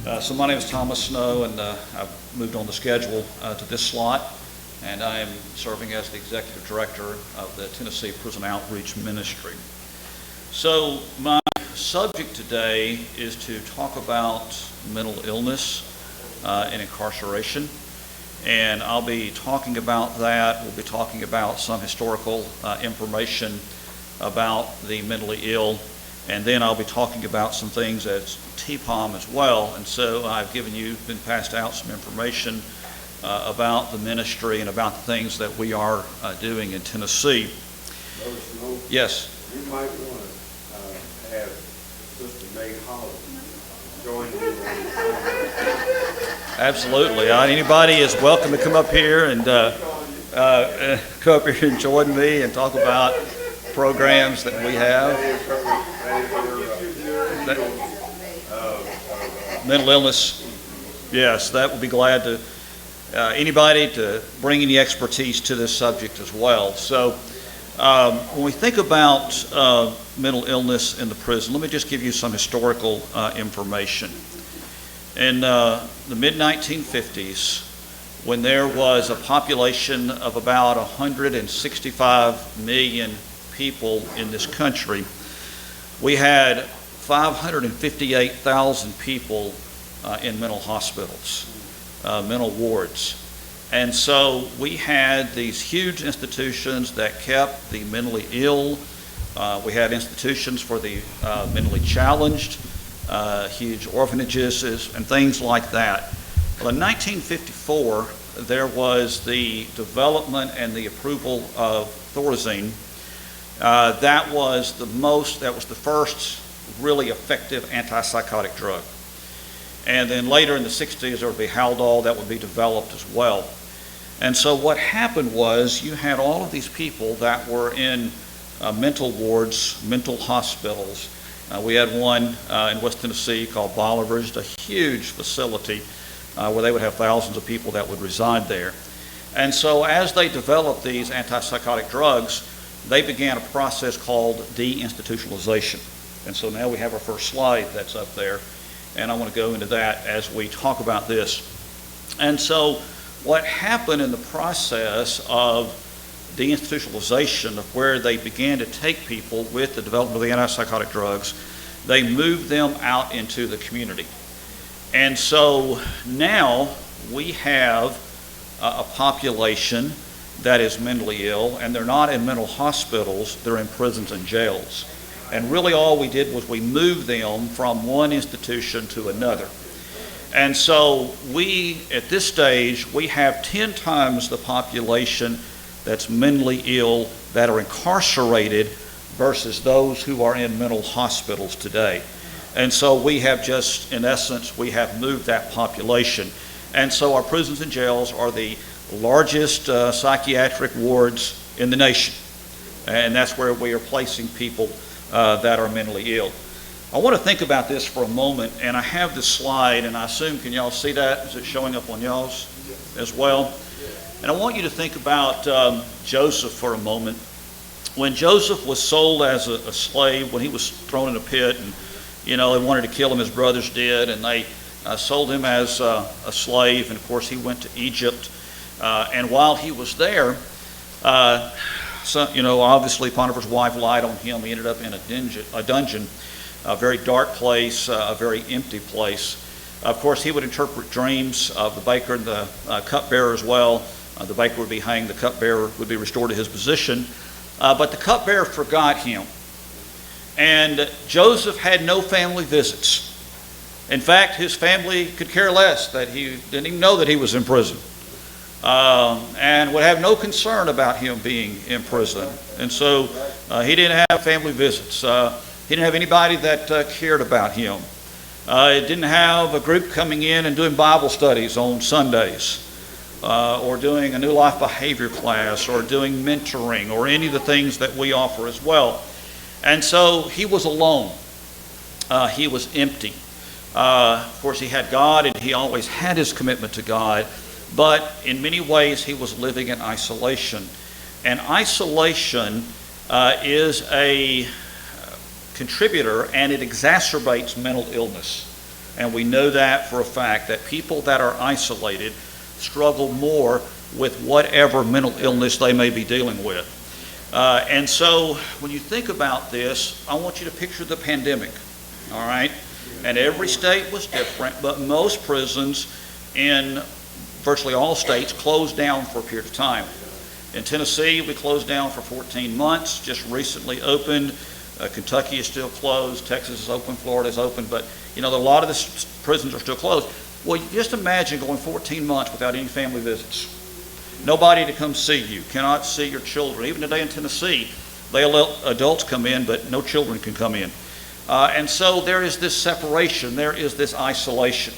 So my name is Thomas Snow, and I've moved on the schedule to this slot, and I am serving as the Executive Director of the Tennessee Prison Outreach Ministry. So my subject today is to talk about mental illness and incarceration, and I'll be talking about that. We'll be talking about some historical information about the mentally ill, and then I'll be talking about some things as TPOM as well. And so I've been passed out some information about the ministry and about the things that we are doing in Tennessee. Brother Snow, Yes. you might want to have Sister May Holland join you on Absolutely. Anybody is welcome to come up here and come up here and join me and talk about programs that we have. Mental illness, yes, that would be glad to anybody to bring any expertise to this subject as well. So when we think about mental illness in the prison, let me just give you some historical information. In the mid-1950s, when there was a population of about 165 million people in this country, we had 558,000 people in mental hospitals, mental wards. And so we had these huge institutions that kept the mentally ill. We had institutions for the mentally challenged, huge orphanages and things like that. Well, in 1954, there was the development and the approval of Thorazine. That was the first really effective antipsychotic drug. And then later in the 60s, there would be Haldol that would be developed as well. And so what happened was you had all of these people that were in mental wards, mental hospitals. We had one in West Tennessee called Bolivar's, a huge facility where they would have thousands of people that would reside there. And so as they developed these antipsychotic drugs, they began a process called deinstitutionalization. And so now we have our first slide that's up there, and I want to go into that as we talk about this. And so what happened in the process of deinstitutionalization, of where they began to take people with the development of the antipsychotic drugs, they moved them out into the community. And so now we have a population that is mentally ill, and they're not in mental hospitals, they're in prisons and jails. And really all we did was we moved them from one institution to another. And so at this stage, we have 10 times the population that's mentally ill that are incarcerated versus those who are in mental hospitals today. And so we have in essence, we have moved that population. And so our prisons and jails are the largest psychiatric wards in the nation. And that's where we are placing people that are mentally ill. I want to think about this for a moment, and I have this slide, and I assume, can y'all see that? Is it showing up on y'all's as well? And I want you to think about Joseph for a moment. When Joseph was sold as a slave, when he was thrown in a pit, and they wanted to kill him, his brothers did, and they sold him as a slave, and of course he went to Egypt. And while he was there, obviously Potiphar's wife lied on him. He ended up in a dungeon, a very dark place, a very empty place. Of course, he would interpret dreams of the baker and the cupbearer as well. The baker would be hanged, the cupbearer would be restored to his position. But the cupbearer forgot him. And Joseph had no family visits. In fact, his family could care less, that he didn't even know that he was in prison. And would have no concern about him being in prison. And so he didn't have family visits. He didn't have anybody that cared about him. He didn't have a group coming in and doing Bible studies on Sundays, or doing a New Life Behavior class, or doing mentoring, or any of the things that we offer as well. And so he was alone. He was empty. Of course, he had God, and he always had his commitment to God. But in many ways, he was living in isolation. And isolation is a contributor, and it exacerbates mental illness. And we know that for a fact, that people that are isolated struggle more with whatever mental illness they may be dealing with. And so when you think about this, I want you to picture the pandemic, all right? And every state was different, but most prisons in virtually all states closed down for a period of time. In Tennessee, we closed down for 14 months, just recently opened. Kentucky is still closed, Texas is open, Florida is open, but a lot of the prisons are still closed. Well, just imagine going 14 months without any family visits. Nobody to come see you, cannot see your children. Even today in Tennessee, they let adults come in, but no children can come in. And so there is this separation, there is this isolation.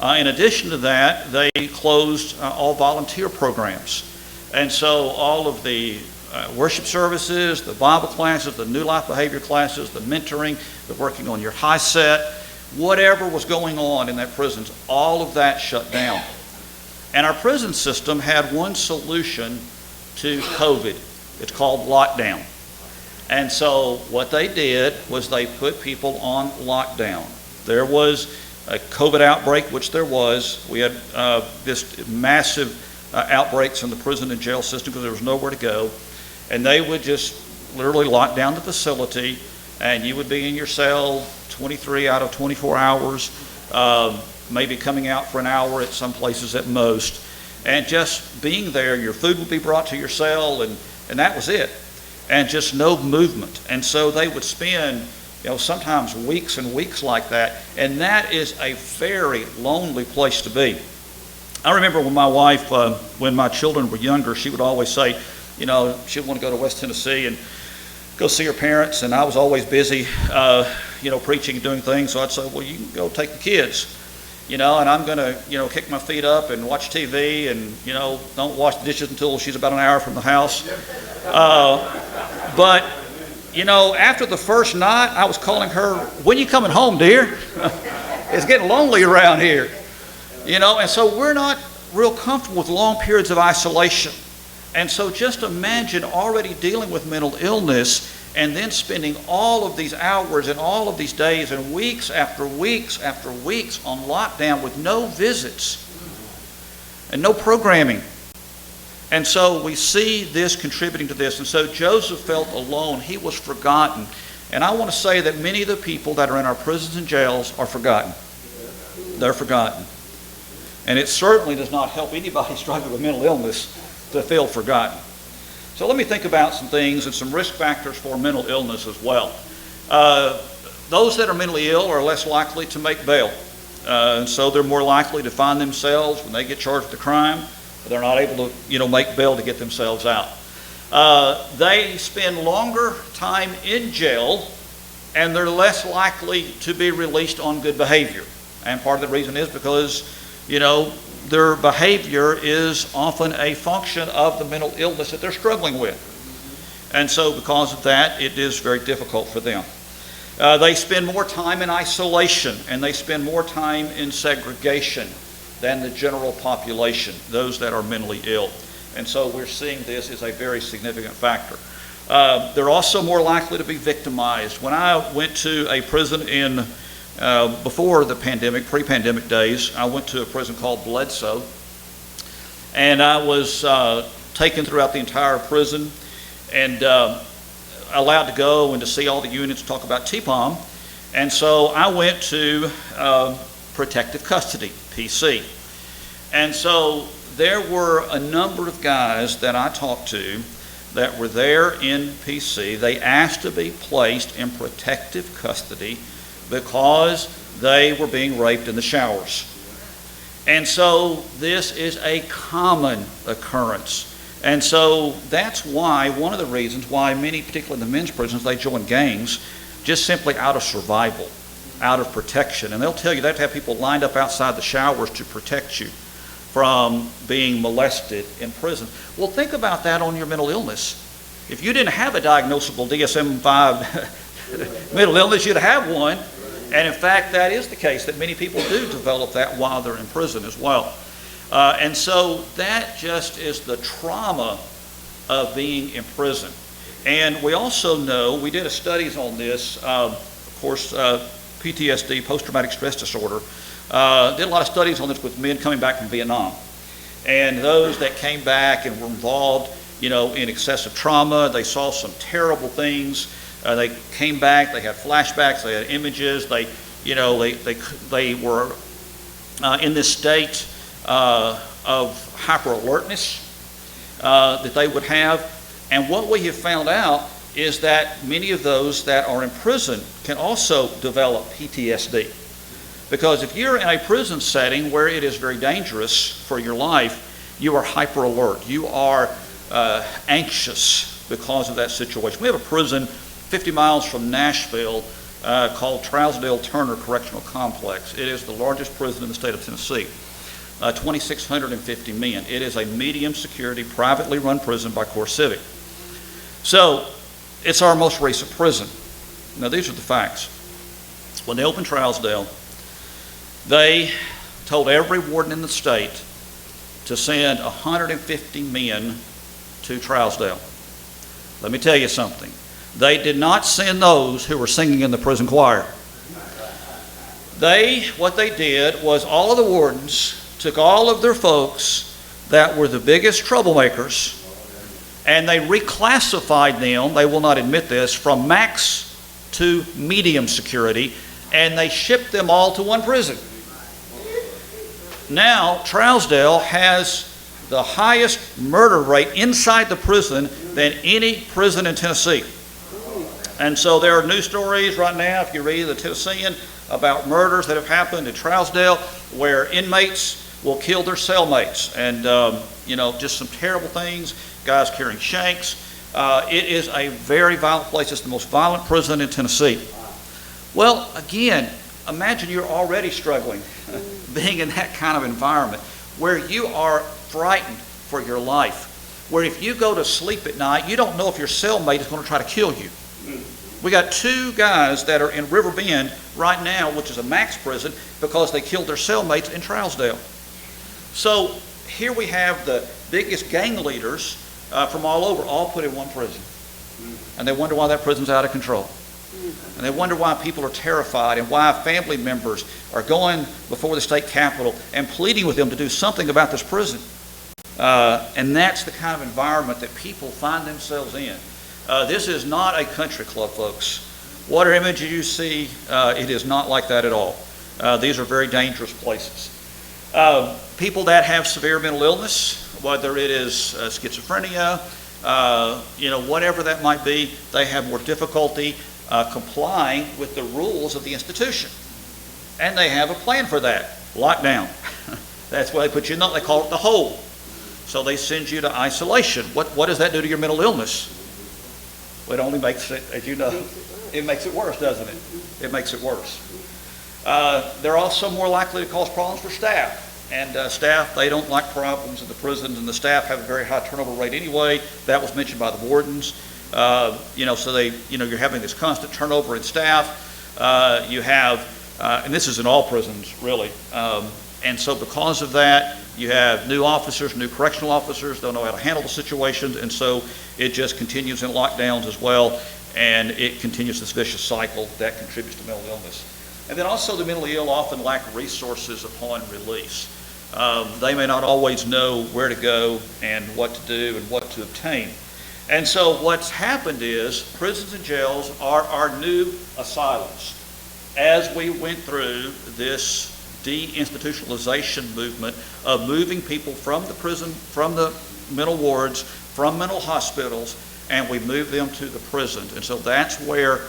In addition to that, they closed all volunteer programs. And so all of the worship services, the Bible classes, the New Life Behavior classes, the mentoring, the working on your high set, whatever was going on in that prisons, all of that shut down. And our prison system had one solution to COVID. It's called lockdown. And so what they did was they put people on lockdown. There was a COVID outbreak, which there was. We had this massive outbreaks in the prison and jail system because there was nowhere to go. And they would just literally lock down the facility, and you would be in your cell 23 out of 24 hours, maybe coming out for an hour at some places at most. And just being there, your food would be brought to your cell, and that was it. And just no movement. And so they would spend, sometimes weeks and weeks like that. And that is a very lonely place to be. I remember when my wife, when my children were younger, she would always say, she'd want to go to West Tennessee and go see her parents. And I was always busy, preaching and doing things. So I'd say, well, you can go take the kids, and I'm going to, kick my feet up and watch TV and, don't wash the dishes until she's about an hour from the house. But, after the first night, I was calling her, when you coming home, dear? It's getting lonely around here. And so we're not real comfortable with long periods of isolation. And so just imagine already dealing with mental illness and then spending all of these hours and all of these days and weeks after weeks after weeks on lockdown with no visits and no programming. And so we see this contributing to this. And so Joseph felt alone. He was forgotten. And I want to say that many of the people that are in our prisons and jails are forgotten. They're forgotten. And it certainly does not help anybody struggling with mental illness to feel forgotten. So let me think about some things and some risk factors for mental illness as well. Those that are mentally ill are less likely to make bail. And so they're more likely to find themselves when they get charged with a crime. They're not able to, make bail to get themselves out. They spend longer time in jail, and they're less likely to be released on good behavior. And part of the reason is because, their behavior is often a function of the mental illness that they're struggling with. And so because of that, it is very difficult for them. They spend more time in isolation, and they spend more time in segregation than the general population, those that are mentally ill. And so we're seeing this as a very significant factor. They're also more likely to be victimized. When I went to a prison in before the pandemic, pre-pandemic days, I went to a prison called Bledsoe, and I was taken throughout the entire prison and allowed to go and to see all the units, talk about TPOM. And so I went to protective custody, PC. And so there were a number of guys that I talked to that were there in PC. They asked to be placed in protective custody because they were being raped in the showers. And so this is a common occurrence. And so that's why, one of the reasons why many, particularly in the men's prisons, they join gangs just simply out of survival, out of protection. And they'll tell you they have to have people lined up outside the showers to protect you from being molested in prison. Well, think about that on your mental illness. If you didn't have a diagnosable DSM-5 mental illness, you'd have one. And in fact, that is the case, that many people do develop that while they're in prison as well. And so that just is the trauma of being in prison. And we also know, we did a studies on this, of course, PTSD, post-traumatic stress disorder. Did a lot of studies on this with men coming back from Vietnam. And those that came back and were involved, in excessive trauma, they saw some terrible things. They came back, they had flashbacks, they had images, they were in this state of hyper alertness that they would have. And what we have found out is that many of those that are in prison can also develop PTSD. Because if you're in a prison setting where it is very dangerous for your life, you are hyper alert. You are anxious because of that situation. We have a prison 50 miles from Nashville called Trousdale Turner Correctional Complex. It is the largest prison in the state of Tennessee. 2,650 men. It is a medium security, privately run prison by CoreCivic. So it's our most recent prison. Now these are the facts. When they opened Trousdale, they told every warden in the state to send 150 men to Trousdale. Let me tell you something. They did not send those who were singing in the prison choir. What they did was all of the wardens took all of their folks that were the biggest troublemakers, and they reclassified them, they will not admit this, from max to medium security, and they shipped them all to one prison. Now, Trousdale has the highest murder rate inside the prison than any prison in Tennessee. And so there are news stories right now, if you read the Tennessean, about murders that have happened at Trousdale where inmates will kill their cellmates, and just some terrible things, guys carrying shanks. It is a very violent place. It's the most violent prison in Tennessee. Well, again, imagine you're already struggling being in that kind of environment where you are frightened for your life, where if you go to sleep at night, you don't know if your cellmate is going to try to kill you. We got 2 guys that are in River Bend right now, which is a max prison, because they killed their cellmates in Trousdale. So here we have the biggest gang leaders from all over, all put in one prison. And they wonder why that prison's out of control. And they wonder why people are terrified and why family members are going before the state capitol and pleading with them to do something about this prison. And that's the kind of environment that people find themselves in. This is not a country club, folks. Whatever images you see, it is not like that at all. These are very dangerous places. People that have severe mental illness, whether it is schizophrenia, whatever that might be, they have more difficulty complying with the rules of the institution. And they have a plan for that. Lockdown. That's why they put you in, they call it the hole. So they send you to isolation. What does that do to your mental illness? Well, it only makes it, as you know, it makes it worse, doesn't it? It makes it worse. They're also more likely to cause problems for staff. And staff, they don't like problems in the prisons, and the staff have a very high turnover rate anyway. That was mentioned by the wardens. So you're having this constant turnover in staff. You have, and this is in all prisons, really. And so because of that, you have new officers, new correctional officers, don't know how to handle the situations, and so it just continues in lockdowns as well, and it continues this vicious cycle that contributes to mental illness. And then also the mentally ill often lack resources upon release. They may not always know where to go and what to do and what to obtain. And so what's happened is prisons and jails are our new asylums. As we went through this deinstitutionalization movement of moving people from the prison, from the mental wards, from mental hospitals, and we move them to the prisons. And so that's where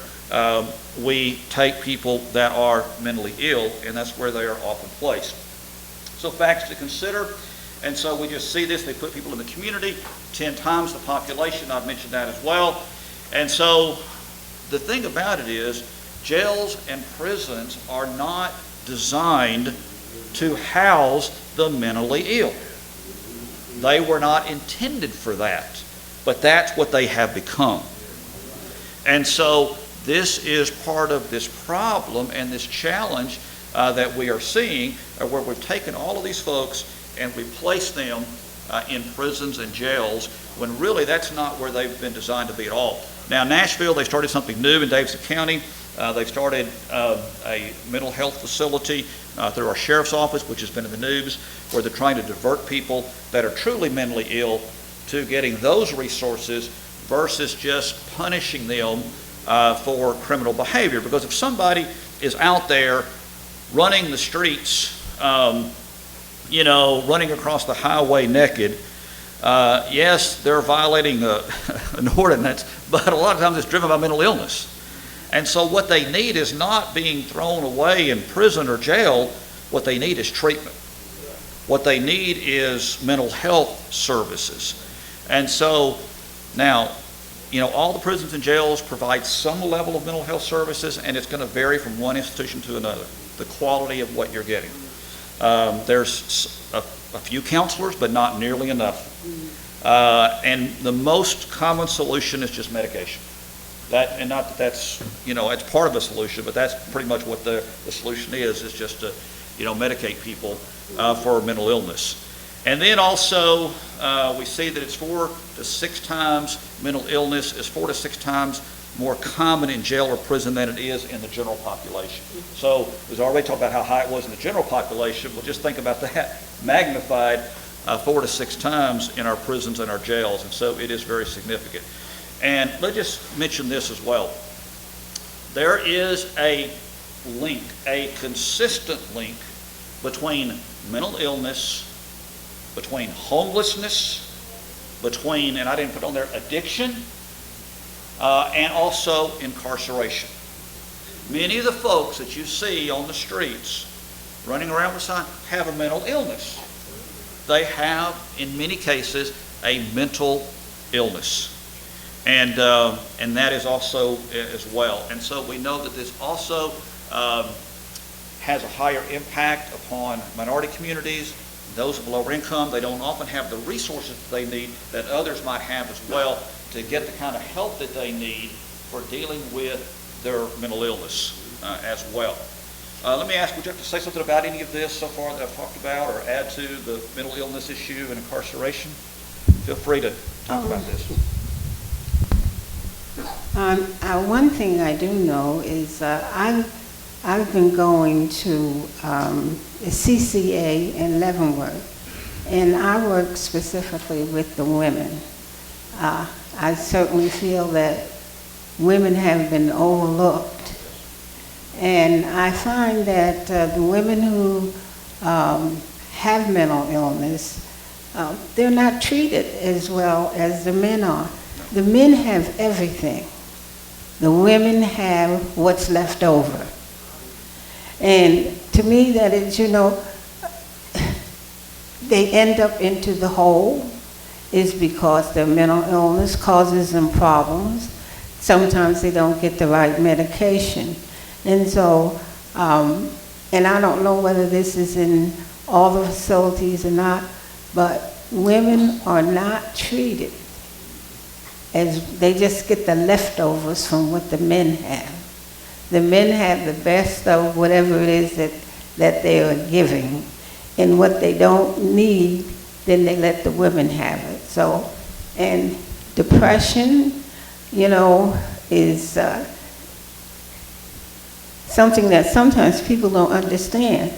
we take people that are mentally ill, and that's where they are often placed. So facts to consider. And so we just see this. They put people in the community, 10 times the population. I've mentioned that as well. And so the thing about it is jails and prisons are not designed to house the mentally ill. They were not intended for that, but that's what they have become. And so this is part of this problem and this challenge that we are seeing, where we've taken all of these folks and we place them in prisons and jails when really that's not where they've been designed to be at all. Now, Nashville, they started something new in Davidson County. They've started a mental health facility through our sheriff's office, which has been in the news, where they're trying to divert people that are truly mentally ill to getting those resources versus just punishing them for criminal behavior. Because if somebody is out there running the streets, running across the highway naked, yes, they're violating an ordinance, but a lot of times it's driven by mental illness. And so what they need is not being thrown away in prison or jail. What they need is treatment. What they need is mental health services. And so now, all the prisons and jails provide some level of mental health services, and it's going to vary from one institution to another, the quality of what you're getting. There's a few counselors, but not nearly enough. And the most common solution is just medication. And not that that's, it's part of the solution, but that's pretty much what the solution is just to, medicate people for mental illness. And then also, we see that it's 4 to 6 times, mental illness is 4 to 6 times more common in jail or prison than it is in the general population. So we've already talked about how high it was in the general population. Well, just think about that, magnified 4 to 6 times in our prisons and our jails. And so it is very significant. And let's just mention this as well. There is a link, a consistent link between mental illness, between homelessness, between, and I didn't put on there, addiction, and also incarceration. Many of the folks that you see on the streets running around with signs have a mental illness. They have, in many cases, a mental illness. And that is also as well. And so we know that this also has a higher impact upon minority communities, those of lower income. They don't often have the resources that they need that others might have as well to get the kind of help that they need for dealing with their mental illness as well. Let me ask, would you like to say something about any of this so far that I've talked about, or add to the mental illness issue and incarceration? Feel free to talk about this. One thing I do know is I've been going to CCA in Leavenworth, and I work specifically with the women. I certainly feel that women have been overlooked, and I find that the women who have mental illness, they're not treated as well as the men are. The men have everything. The women have what's left over. And to me, that is, they end up into the hole is because their mental illness causes them problems. Sometimes they don't get the right medication. And so, and I don't know whether this is in all the facilities or not, but women are not treated as they just get the leftovers from what the men have. The men have the best of whatever it is that they are giving. And what they don't need, then they let the women have it. So, and depression, is something that sometimes people don't understand.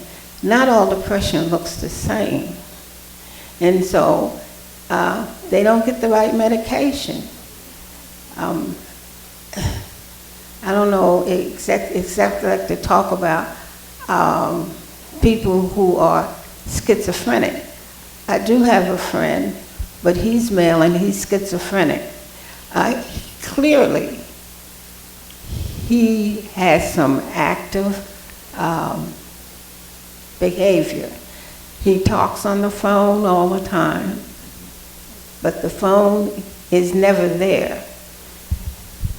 Not all depression looks the same. And so they don't get the right medication. I don't know exactly like to talk about people who are schizophrenic. I do have a friend, but he's male and he's schizophrenic. Clearly, he has some active behavior. He talks on the phone all the time, but the phone is never there.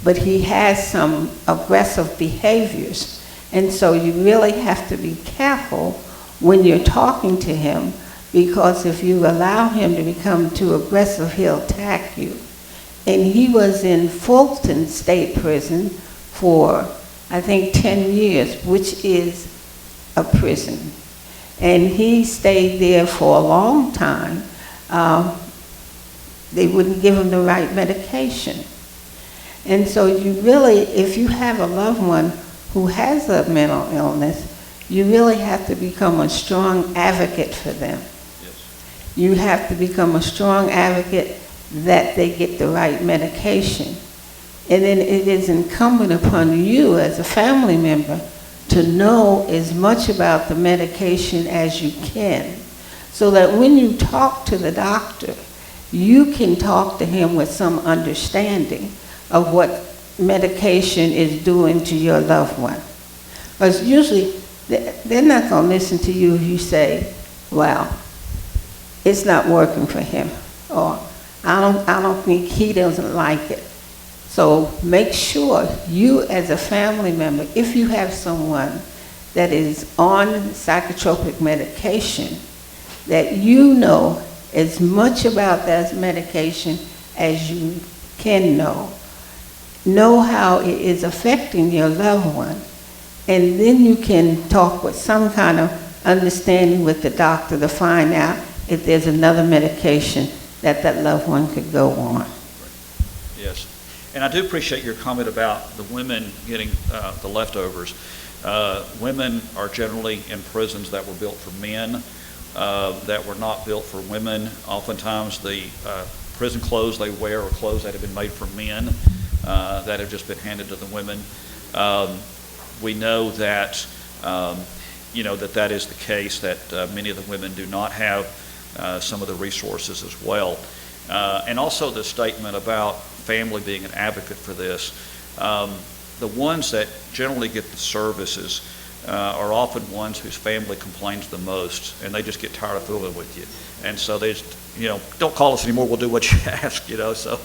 But he has some aggressive behaviors. And so you really have to be careful when you're talking to him, because if you allow him to become too aggressive, he'll attack you. And he was in Fulton State Prison for, I think, 10 years, which is a prison. And he stayed there for a long time. They wouldn't give him the right medication. And so you really, if you have a loved one who has a mental illness, you really have to become a strong advocate for them. Yes. You have to become a strong advocate that they get the right medication. And then it is incumbent upon you as a family member to know as much about the medication as you can, so that when you talk to the doctor, you can talk to him with some understanding of what medication is doing to your loved one. Because usually, they're not going to listen to you if you say, well, it's not working for him, or I don't think he doesn't like it. So make sure you as a family member, if you have someone that is on psychotropic medication, that you know as much about that medication as you can know. Know how it is affecting your loved one. And then you can talk with some kind of understanding with the doctor to find out if there's another medication that that loved one could go on. Yes. And I do appreciate your comment about the women getting the leftovers. Women are generally in prisons that were built for men, that were not built for women. Oftentimes the prison clothes they wear are clothes that have been made for men, that have just been handed to the women. We know that, that is the case, that many of the women do not have some of the resources as well. And also the statement about family being an advocate for this. The ones that generally get the services are often ones whose family complains the most, and they just get tired of fooling with you. And so they just, don't call us anymore, we'll do what you ask, So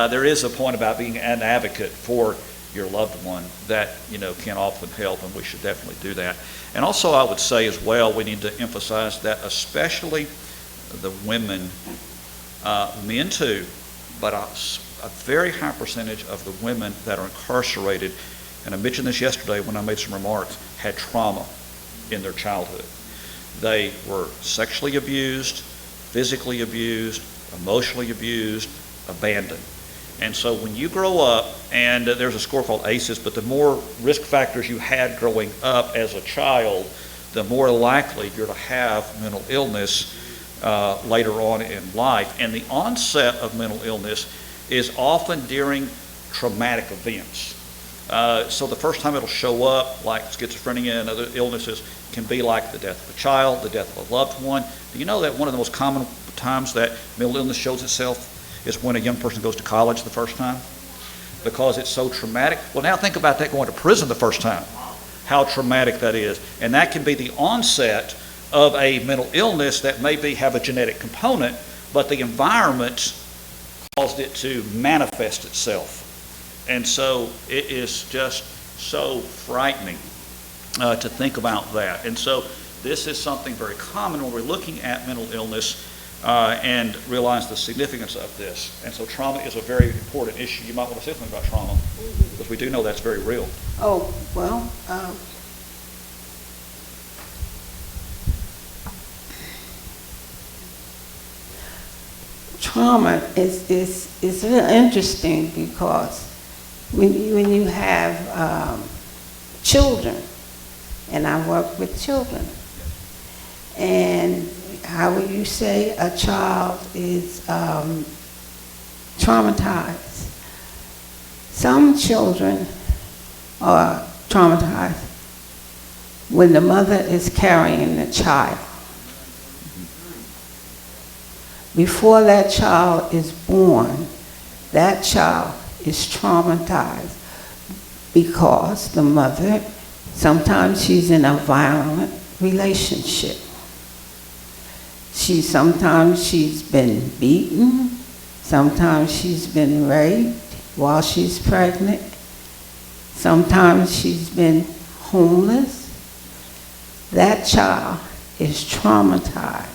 there is a point about being an advocate for your loved one that, can often help, and we should definitely do that. And also I would say as well, we need to emphasize that especially the women, men too, but a very high percentage of the women that are incarcerated, and I mentioned this yesterday when I made some remarks, had trauma in their childhood. They were sexually abused, physically abused, emotionally abused, abandoned. And so when you grow up, and there's a score called ACEs, but the more risk factors you had growing up as a child, the more likely you're to have mental illness later on in life. And the onset of mental illness is often during traumatic events. So the first time it'll show up, like schizophrenia and other illnesses, can be like the death of a child, the death of a loved one. Do you know that one of the most common times that mental illness shows itself is when a young person goes to college the first time? Because it's so traumatic. Well, now think about that going to prison the first time, how traumatic that is. And that can be the onset of a mental illness that maybe have a genetic component, but the environment caused it to manifest itself. And so it is just so frightening to think about that. And so this is something very common when we're looking at mental illness and realize the significance of this. And so trauma is a very important issue. You might want to say something about trauma, because we do know that's very real. Oh, well, trauma is really interesting, because when you have children, and I work with children, and how would you say a child is traumatized? Some children are traumatized when the mother is carrying the child. Before that child is born, that child is traumatized because the mother, sometimes she's in a violent relationship. Sometimes she's been beaten, sometimes she's been raped while she's pregnant, sometimes she's been homeless. That child is traumatized.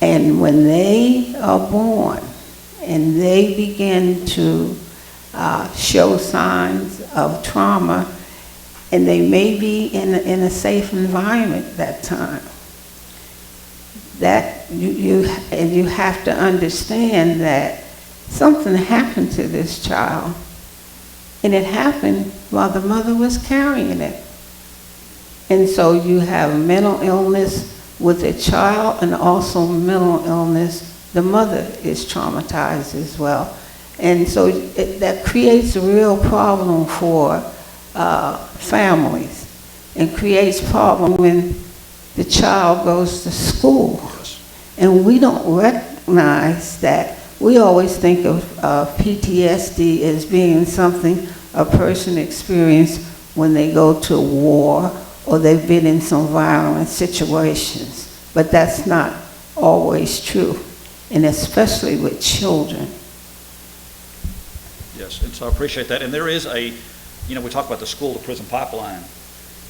And when they are born and they begin to show signs of trauma, and they may be in a safe environment at that time, that you have to understand that something happened to this child And it happened while the mother was carrying it. And so you have mental illness with a child and also mental illness. The mother is traumatized as well. And so that creates a real problem for families, and creates problem when the child goes to school. Yes. And we don't recognize that. We always think of PTSD as being something a person experiences when they go to war or they've been in some violent situations. But that's not always true, and especially with children. Yes, and so I appreciate that. And there is we talk about the school to prison pipeline,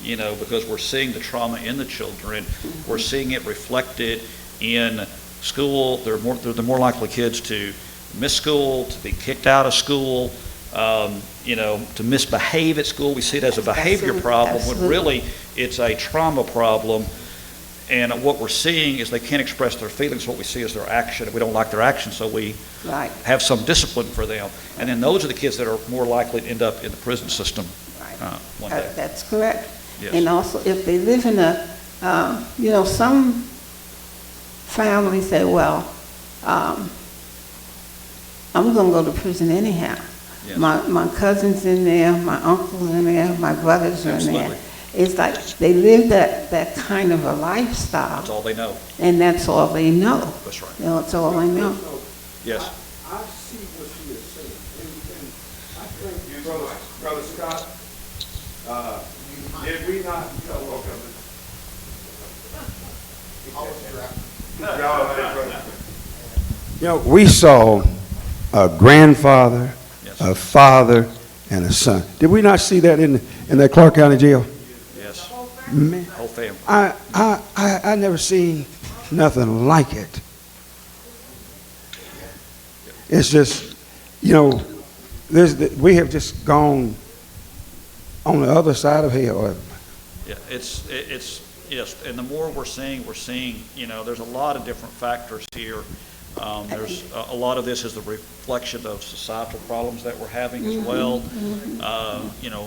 because we're seeing the trauma in the children. We're seeing it reflected in school. They're more likely kids to miss school, to be kicked out of school, to misbehave at school. We see it as a behavior problem when really it's a trauma problem. And what we're seeing is they can't express their feelings. What we see is their action. We don't like their action, so we have some discipline for them. And then those are the kids that are more likely to end up in the prison system one day. That's correct. Yes. And also, if they live in some families say, well, I'm going to go to prison anyhow. Yes. My cousin's in there, my uncle's in there, my brothers are in Absolutely. there. It's like they live that kind of a lifestyle. That's all they know. And that's all they know. That's right. That's all they know. Yes. I see what she is saying, and I think, Brother Scott, did we not, we saw a grandfather, Yes. a father, and a son. Did we not see that in that Clark County jail? Yes. Man, Whole family. I never seen nothing like it. It's just, we have just gone on the other side of hell. Yeah, it's yes, and the more we're seeing, there's a lot of different factors here. There's a lot of this is the reflection of societal problems that we're having as well.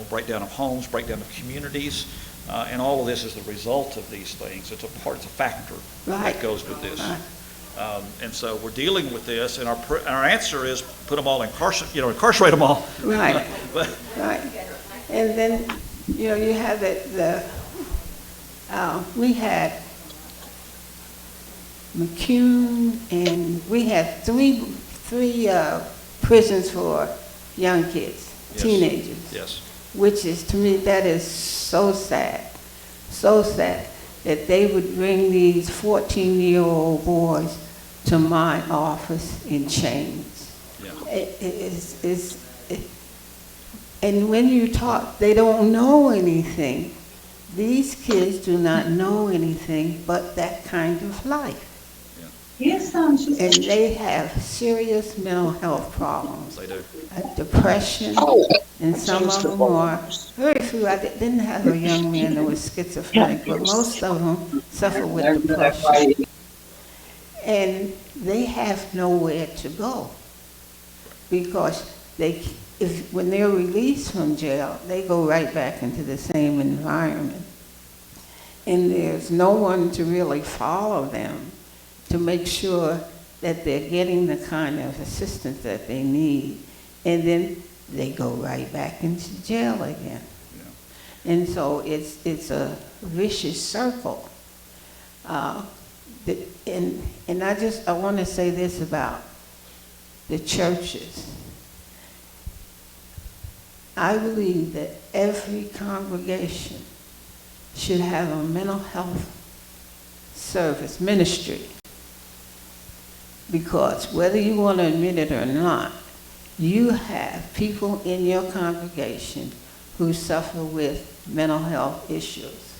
Breakdown of homes, breakdown of communities, and all of this is the result of these things. It's a factor that goes with this. And so we're dealing with this, and our answer is put them all incarcerate them all. Right. But, Right. And then, you have we had McCune, and we had three prisons for young kids, Yes. teenagers. yes. Which is, to me, that is so sad that they would bring these 14-year-old boys to my office in chains. Yeah. And when you talk, they don't know anything. These kids do not know anything but that kind of life. Yes, And they have serious mental health problems. They do. Depression, and some of them are, very few, I didn't have a young man that was schizophrenic, but most of them suffer with depression. And they have nowhere to go, because when they're released from jail, they go right back into the same environment. And there's no one to really follow them to make sure that they're getting the kind of assistance that they need. And then they go right back into jail again. Yeah. And so it's a vicious circle. And I want to say this about the churches. I believe that every congregation should have a mental health service, ministry. Because whether you want to admit it or not, you have people in your congregation who suffer with mental health issues.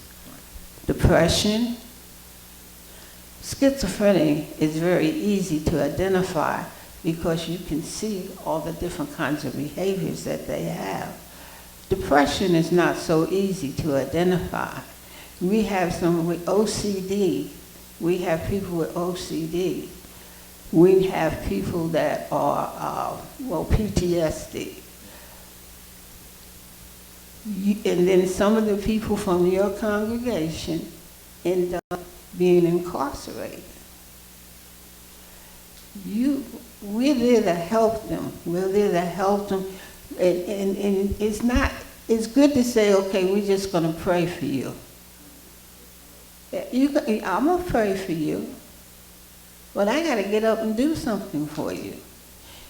Depression, schizophrenia is very easy to identify because you can see all the different kinds of behaviors that they have. Depression is not so easy to identify. We have some with OCD. We have people with OCD. We have people that are, PTSD. And then some of the people from your congregation end up being incarcerated. We're there to help them. We're there to help them. And it's good to say, okay, we're just going to pray for you. I'm going to pray for you, but I got to get up and do something for you.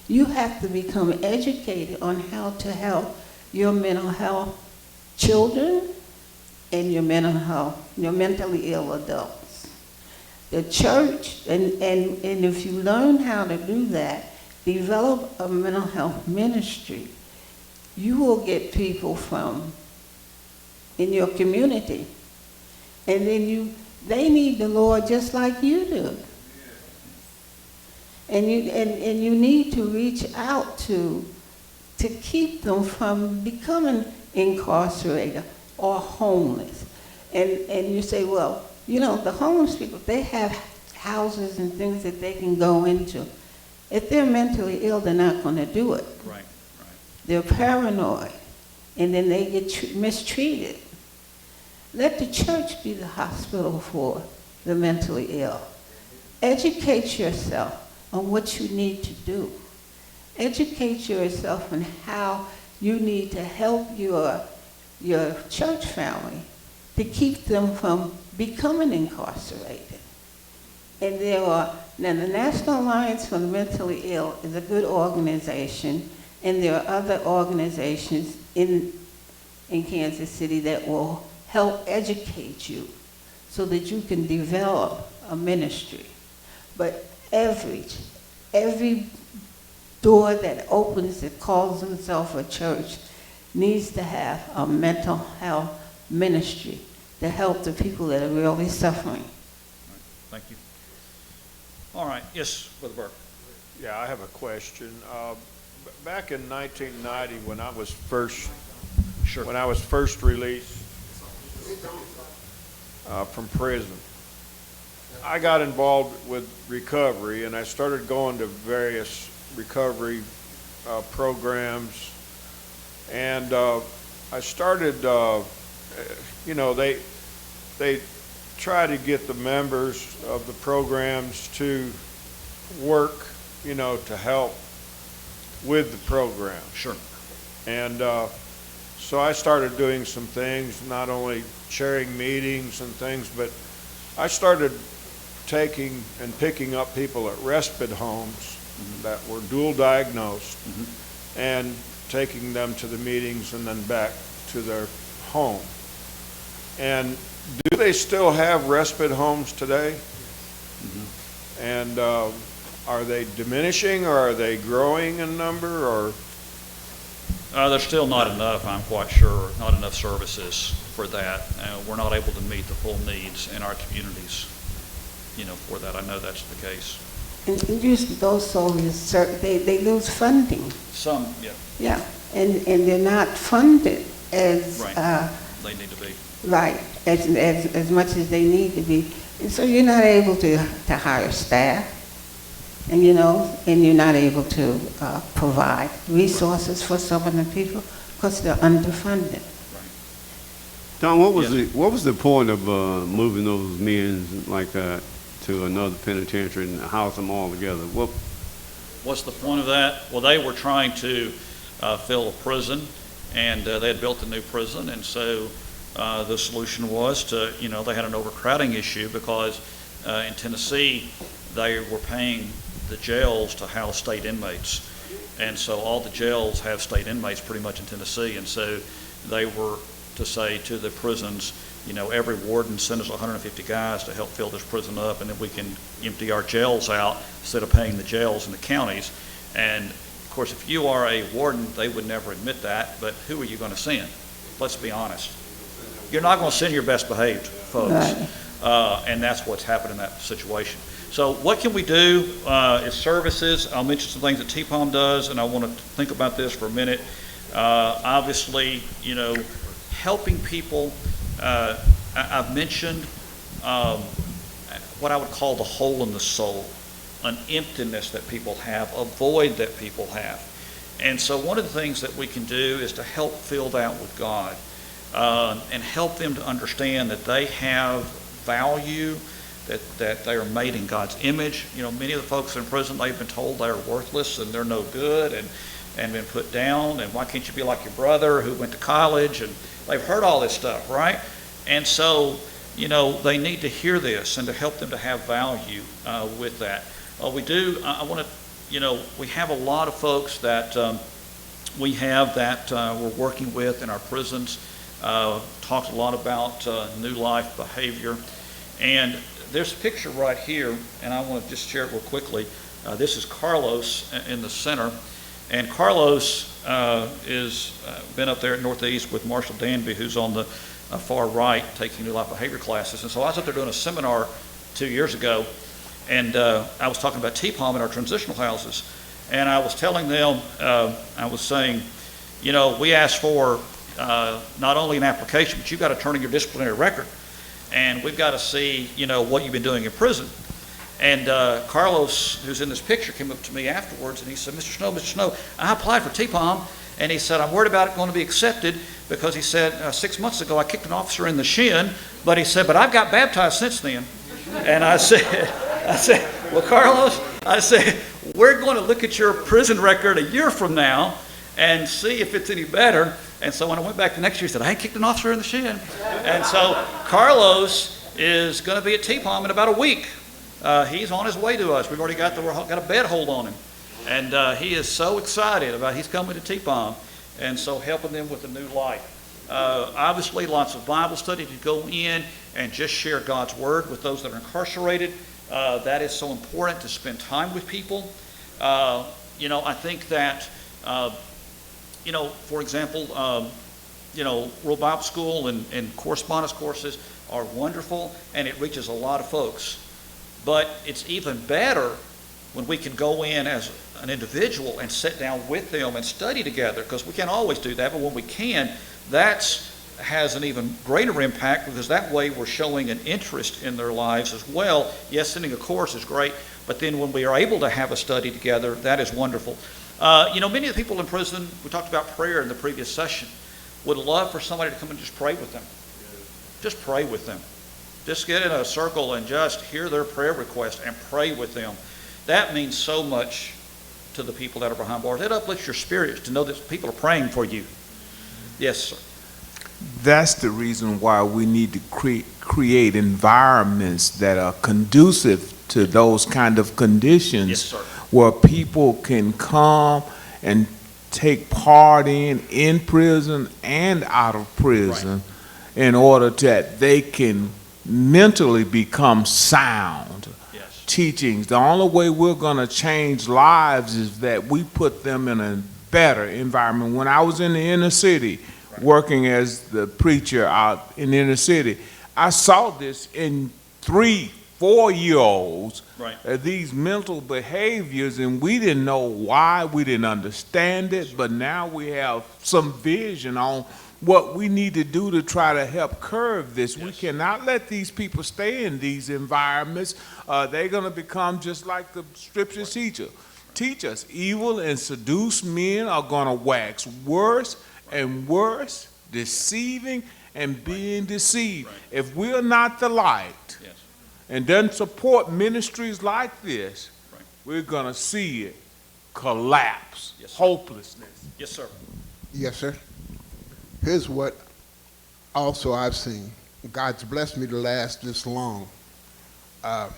You have to become educated on how to help your mental health children and your mentally ill adults. The church, and if you learn how to do that, develop a mental health ministry, you will get people in your community. And then they need the Lord just like you do. And you need to reach out to keep them from becoming incarcerated or homeless. And you say, well, the homeless people, they have houses and things that they can go into. If they're mentally ill, they're not going to do it. Right. They're paranoid, and then they get mistreated. Let the church be the hospital for the mentally ill. Educate yourself on what you need to do. Educate yourself on how you need to help your church family to keep them from becoming incarcerated. And now the National Alliance for the Mentally Ill is a good organization, and there are other organizations in Kansas City that will help educate you so that you can develop a ministry. But every door that opens that calls itself a church needs to have a mental health ministry to help the people that are really suffering. Thank you. All right. Yes, Brother Burke. Yeah, I have a question. Back in 1990, when I was first released from prison, I got involved with recovery, and I started going to various recovery programs, and I started, they try to get the members of the programs to work, to help with the program. Sure. And so I started doing some things, not only chairing meetings and things, but I started taking and picking up people at respite homes that were dual diagnosed and taking them to the meetings and then back to their home. And do they still have respite homes today? And are they diminishing, or are they growing in number, or? There's still not enough, I'm quite sure, not enough services for that. We're not able to meet the full needs in our communities, for that. I know that's the case. And usually those soldiers, they lose funding. Some, yeah. Yeah, and they're not funded as Right. They need to be. right as much as they need to be, and so you're not able to hire staff, and you're not able to provide resources for some of the people because they're underfunded. Don, what was the point of moving those men like that to another penitentiary and house them all together? What's the point of that? Well, they were trying to fill a prison, and they had built a new prison, and so the solution was to, they had an overcrowding issue because in Tennessee they were paying the jails to house state inmates, and so all the jails have state inmates pretty much in Tennessee, and so they were to say to the prisons, every warden send us 150 guys to help fill this prison up, and then we can empty our jails out instead of paying the jails in the counties. And of course, if you are a warden, they would never admit that, but who are you going to send? Let's be honest. You're not going to send your best behaved folks. Right. And that's what's happened in that situation. So what can we do as services? I'll mention some things that TPOM does, and I want to think about this for a minute. Obviously, helping people. I've mentioned what I would call the hole in the soul, an emptiness that people have, a void that people have. And so one of the things that we can do is to help fill that with God. and help them to understand that they have value, that they are made in God's image. You know, many of the folks in prison, they've been told they're worthless and they're no good and been put down, and why can't you be like your brother who went to college, and they've heard all this stuff, right? And so, you know, they need to hear this and to help them to have value with that. I want to, you know, we have a lot of folks that we're working with in our prisons. Talked a lot about new life behavior. And there's a picture right here, and I want to just share it real quickly. This is Carlos in the center. And Carlos is been up there at Northeast with Marshall Danby, who's on the far right taking new life behavior classes. And so I was up there doing a seminar 2 years ago, and I was talking about TPOM in our transitional houses. And I was telling them, I was saying, you know, we asked for not only an application, but you've got to turn in your disciplinary record. And we've got to see, you know, what you've been doing in prison. And Carlos, who's in this picture, came up to me afterwards, and he said, Mr. Snow, I applied for TPOM, and he said, I'm worried about it going to be accepted, because he said, 6 months ago I kicked an officer in the shin, but he said, but I've got baptized since then. And I said, well, Carlos, I said, we're going to look at your prison record a year from now and see if it's any better. And so when I went back the next year, he said, I ain't kicked an officer in the shin. And so Carlos is going to be at TPOM in about a week. He's on his way to us. We've already got a bed hold on him. And he is so excited about he's coming to TPOM, and so helping them with a new life. Obviously, lots of Bible study to go in and just share God's word with those that are incarcerated. That is so important, to spend time with people. You know, I think that, you know, for example, you know, World Bible School and correspondence courses are wonderful, and it reaches a lot of folks. But it's even better when we can go in as an individual and sit down with them and study together, because we can't always do that, but when we can, that has an even greater impact, because that way we're showing an interest in their lives as well. Yes, sending a course is great, but then when we are able to have a study together, that is wonderful. You know, many of the people in prison, we talked about prayer in the previous session, would love for somebody to come and just pray with them. Just pray with them. Just get in a circle and just hear their prayer request and pray with them. That means so much to the people that are behind bars. It uplifts your spirits to know that people are praying for you. Yes, sir. That's the reason why we need to create environments that are conducive to those kind of conditions. Yes, sir. Where people can come and take part in prison and out of prison, right, in order that they can mentally become sound. Yes. Teachings. The only way we're going to change lives is that we put them in a better environment. When I was in the inner city, right, working as the preacher out in the inner city, I saw this in 3-4-year-olds, right, these mental behaviors, and we didn't know why, we didn't understand it, but now we have some vision on what we need to do to try to help curb this. Yes. We cannot let these people stay in these environments. They're going to become just like the scriptures teach us. Evil and seduced men are going to wax worse and worse, deceiving and being deceived. Right. If we're not the light, yes, and then support ministries like this, right, we're going to see it collapse. Yes, hopelessness. Yes, sir. Yes, sir. Here's what also I've seen. God's blessed me to last this long. I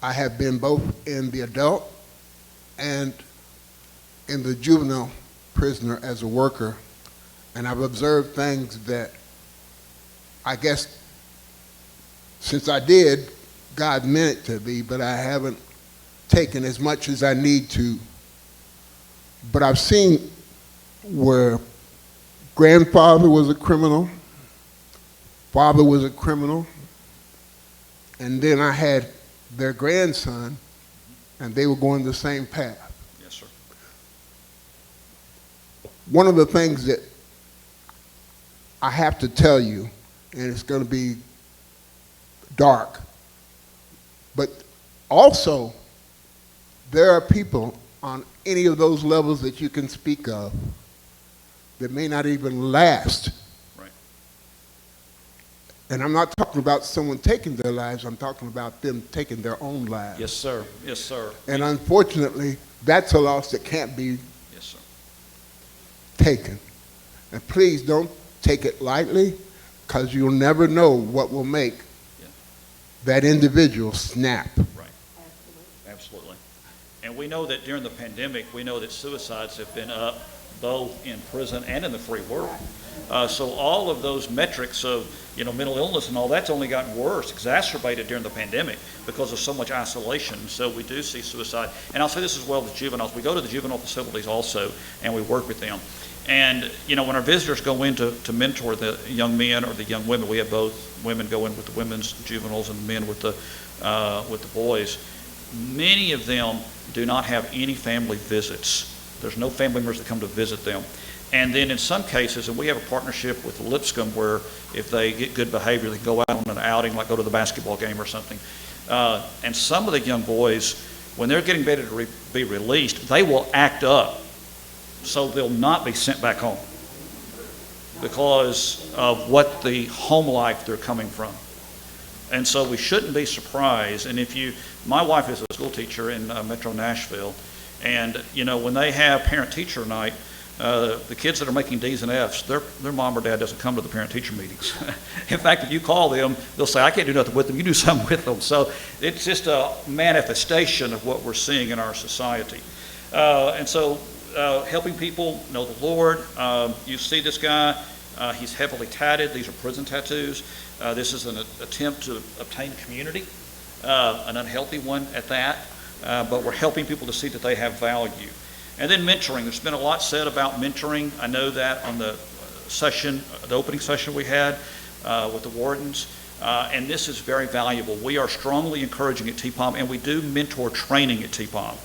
have been both in the adult and in the juvenile prisoner as a worker, and I've observed things that I guess since I did, God meant it to be, but I haven't taken as much as I need to. But I've seen where grandfather was a criminal, father was a criminal, and then I had their grandson, and they were going the same path. Yes, sir. One of the things that I have to tell you, and it's going to be dark, but also there are people on any of those levels that you can speak of that may not even last right, And I'm not talking about someone taking their lives, I'm talking about them taking their own lives. Yes, sir. Yes, sir. And unfortunately, that's a loss that can't be Yes, sir. taken. And please don't take it lightly, because you'll never know what will make that individual snap. Right. Absolutely. And we know that during the pandemic, we know that suicides have been up both in prison and in the free world. So all of those metrics of, mental illness and all that's only gotten worse, exacerbated during the pandemic because of so much isolation. So we do see suicide. And I'll say this as well with juveniles. We go to the juvenile facilities also, and we work with them. And, when our visitors go in to mentor the young men or the young women, we have both women go in with the women's juveniles and men with the boys. Many of them do not have any family visits. There's no family members that come to visit them. And then in some cases, and we have a partnership with Lipscomb where if they get good behavior, they can go out on an outing, like go to the basketball game or something. And some of the young boys, when they're getting ready to be released, they will act up so they'll not be sent back home because of what the home life they're coming from. And so we shouldn't be surprised. And my wife is a school teacher in Metro Nashville, and when they have parent-teacher night, the kids that are making D's and F's, their mom or dad doesn't come to the parent-teacher meetings. In fact, if you call them, they'll say, I can't do nothing with them, you do something with them. So it's just a manifestation of what we're seeing in our society. And so helping people know the Lord. You see this guy, he's heavily tatted. These are prison tattoos. This is an attempt to obtain community, an unhealthy one at that, but we're helping people to see that they have value. And then mentoring. There's been a lot said about mentoring. I know that on the opening session we had with the wardens, and this is very valuable. We are strongly encouraging at TPOM, and we do mentor training at TPOM.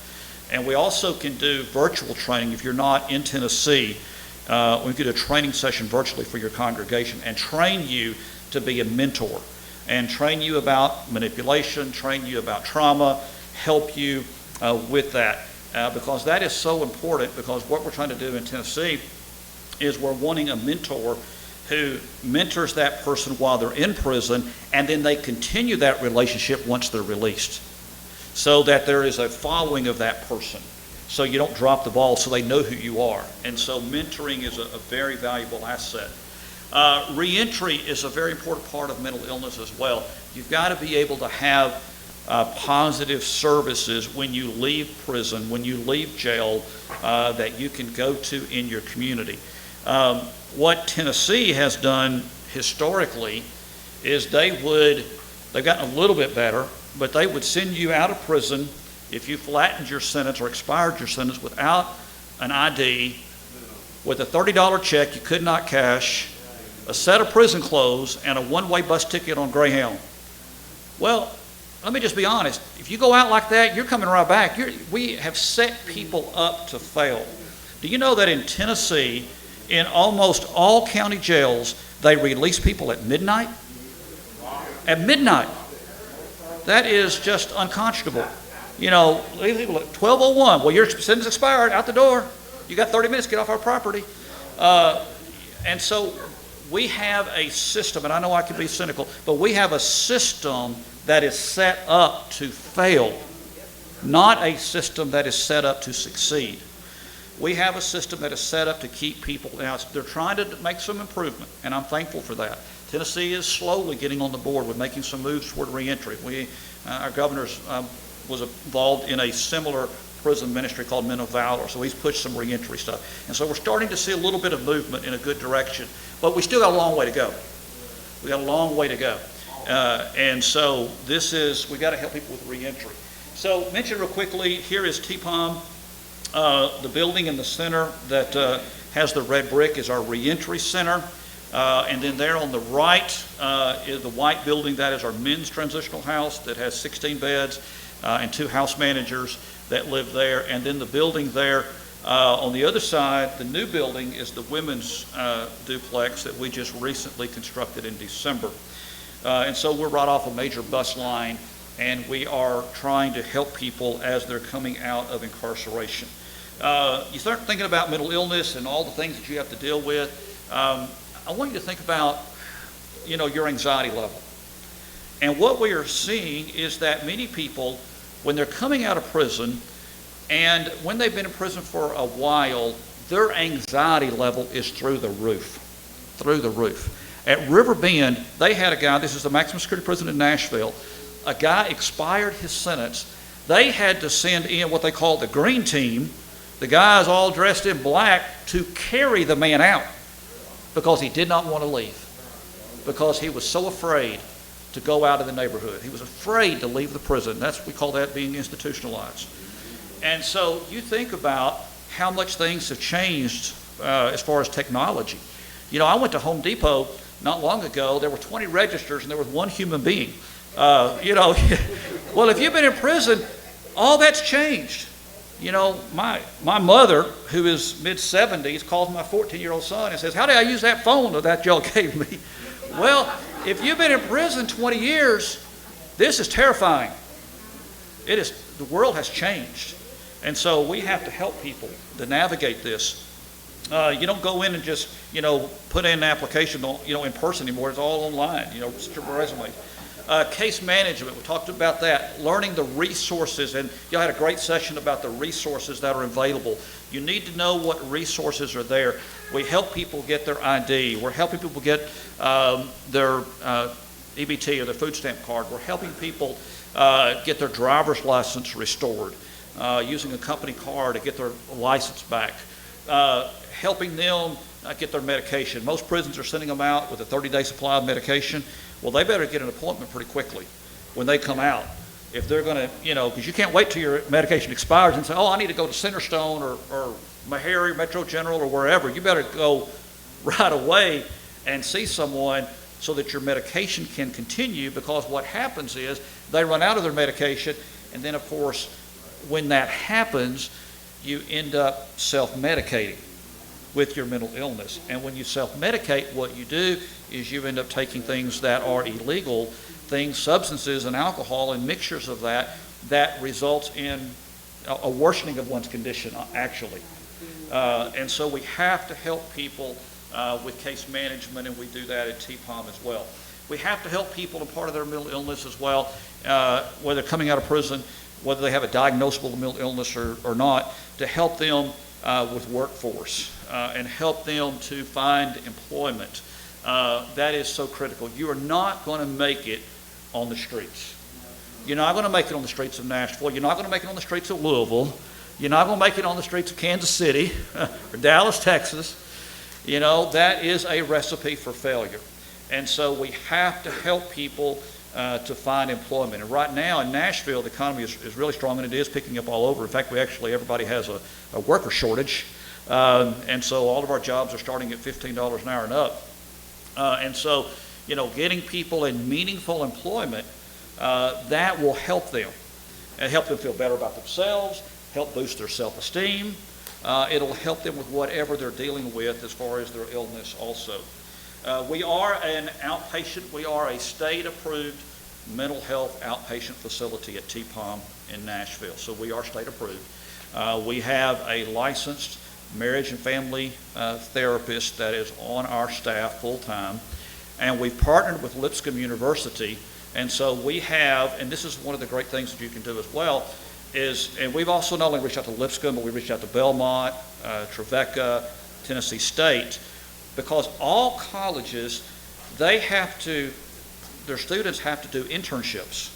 And we also can do virtual training. If you're not in Tennessee, we can do a training session virtually for your congregation and train you to be a mentor and train you about manipulation, train you about trauma, help you with that. Because that is so important, because what we're trying to do in Tennessee is we're wanting a mentor who mentors that person while they're in prison, and then they continue that relationship once they're released, so that there is a following of that person, so you don't drop the ball, so they know who you are. And so mentoring is a very valuable asset. Reentry is a very important part of mental illness as well. You've got to be able to have positive services when you leave prison, when you leave jail, that you can go to in your community. What Tennessee has done historically is they've gotten a little bit better, but they would send you out of prison if you flattened your sentence or expired your sentence without an ID, with a $30 check you could not cash, a set of prison clothes, and a one-way bus ticket on Greyhound. Well, let me just be honest. If you go out like that, you're coming right back. We have set people up to fail. Do you know that in Tennessee, in almost all county jails, they release people at midnight? At midnight. That is just unconscionable. Leave people at 12:01. Well, your sentence expired, out the door. You got 30 minutes, get off our property. And so we have a system, and I know I can be cynical, but we have a system that is set up to fail, not a system that is set up to succeed. We have a system that is set up to keep people. Now, they're trying to make some improvement, and I'm thankful for that. Tennessee is slowly getting on the board with making some moves toward reentry. Our governor was involved in a similar prison ministry called Men of Valor, so he's pushed some reentry stuff. And so we're starting to see a little bit of movement in a good direction, but we still got a long way to go. We got a long way to go. And so we got to help people with reentry. So mention real quickly, here is TPOM. The building in the center that has the red brick is our reentry center. And then there on the right is the white building. That is our men's transitional house that has 16 beds and 2 house managers that live there. And then the building there on the other side, the new building, is the women's duplex that we just recently constructed in December. And so we're right off a major bus line, and we are trying to help people as they're coming out of incarceration. You start thinking about mental illness and all the things that you have to deal with. I want you to think about your anxiety level. And what we are seeing is that many people, when they're coming out of prison, and when they've been in prison for a while, their anxiety level is through the roof. At River Bend, they had a guy, this is the maximum security prison in Nashville, a guy expired his sentence. They had to send in what they called the green team, the guys all dressed in black, to carry the man out because he did not want to leave, because he was so afraid to go out in the neighborhood. He was afraid to leave the prison. We call that being institutionalized. And so you think about how much things have changed as far as technology. I went to Home Depot not long ago. There were 20 registers and there was one human being. Well, if you've been in prison, all that's changed. My mother, who is mid-70s, calls my 14-year-old son and says, "How do I use that phone that y'all gave me?" Well, if you've been in prison 20 years, this is terrifying. The world has changed. And so we have to help people to navigate this. You don't go in and just, put in an application, in person anymore. It's all online, just your resume. Case management, we talked about that. Learning the resources, and y'all had a great session about the resources that are available. You need to know what resources are there. We help people get their ID. We're helping people get their EBT or their food stamp card. We're helping people get their driver's license restored, using a company car to get their license back, helping them get their medication. Most prisons are sending them out with a 30-day supply of medication. Well, they better get an appointment pretty quickly when they come out. If they're going to, because you can't wait till your medication expires and say, "Oh, I need to go to Centerstone or Meharry, Metro General, or wherever." You better go right away and see someone so that your medication can continue, because what happens is they run out of their medication, and then, of course, when that happens, you end up self-medicating with your mental illness. And when you self-medicate, what you do is you end up taking things that are illegal, substances and alcohol and mixtures of that results in a worsening of one's condition, actually. And so we have to help people with case management, and we do that at TPOM as well. We have to help people in part of their mental illness as well, whether they're coming out of prison, whether they have a diagnosable mental illness or not, to help them with workforce and help them to find employment. That is so critical. You are not going to make it on the streets. You're not going to make it on the streets of Nashville. You're not going to make it on the streets of Louisville. You're not going to make it on the streets of Kansas City or Dallas, Texas. That is a recipe for failure. And so we have to help people to find employment. And right now in Nashville, the economy is really strong, and it is picking up all over. In fact, everybody has a worker shortage. And so all of our jobs are starting at $15 an hour and up. And so, getting people in meaningful employment, that will help them. And help them feel better about themselves, help boost their self-esteem. It'll help them with whatever they're dealing with as far as their illness also. We are an outpatient, we are a state-approved mental health outpatient facility at TPOM in Nashville. So we are state-approved. We have a licensed marriage and family therapist that is on our staff full-time. And we've partnered with Lipscomb University. And so we have, and this is one of the great things that you can do as well, and we've also not only reached out to Lipscomb, but we reached out to Belmont, Trevecca, Tennessee State, because all colleges, their students have to do internships.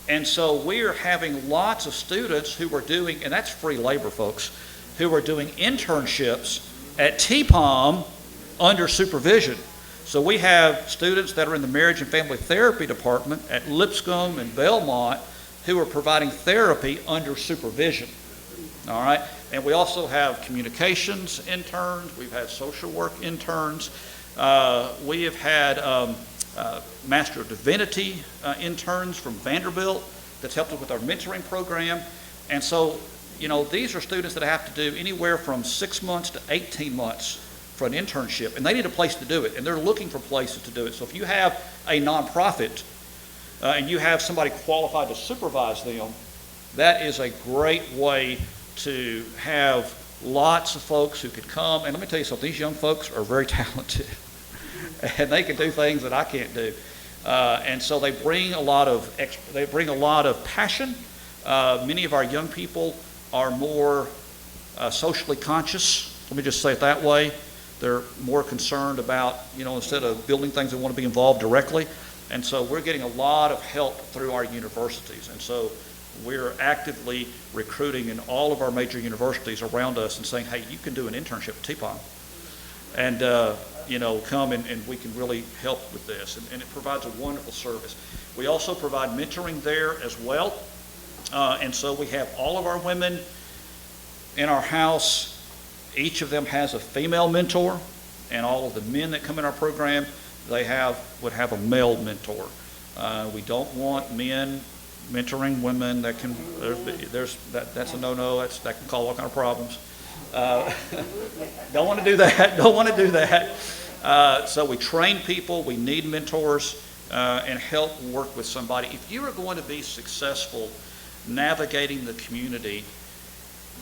And so we are having lots of students who are doing, and that's free labor, folks, who are doing internships at TPOM under supervision. So we have students that are in the marriage and family therapy department at Lipscomb and Belmont who are providing therapy under supervision. All right? And we also have communications interns. We've had social work interns. We have had Master of Divinity interns from Vanderbilt that's helped us with our mentoring program. And so, these are students that have to do anywhere from 6 months to 18 months for an internship, and they need a place to do it, and they're looking for places to do it. So if you have a nonprofit and you have somebody qualified to supervise them, that is a great way to have lots of folks who could come. And let me tell you something, these young folks are very talented. and they can do things that I can't do. And so they bring a lot of passion. Many of our young people are more socially conscious. Let me just say it that way. They're more concerned about, instead of building things, they want to be involved directly. And so we're getting a lot of help through our universities. And so we're actively recruiting in all of our major universities around us and saying, hey, you can do an internship at TPOM. And, come and we can really help with this. And it provides a wonderful service. We also provide mentoring there as well. And so we have all of our women in our house. Each of them has a female mentor, and all of the men that come in our program, would have a male mentor. We don't want men mentoring women. That's a no-no. That can cause all kind of problems. Don't want to do that. So we train people. We need mentors and help work with somebody. If you are going to be successful navigating the community,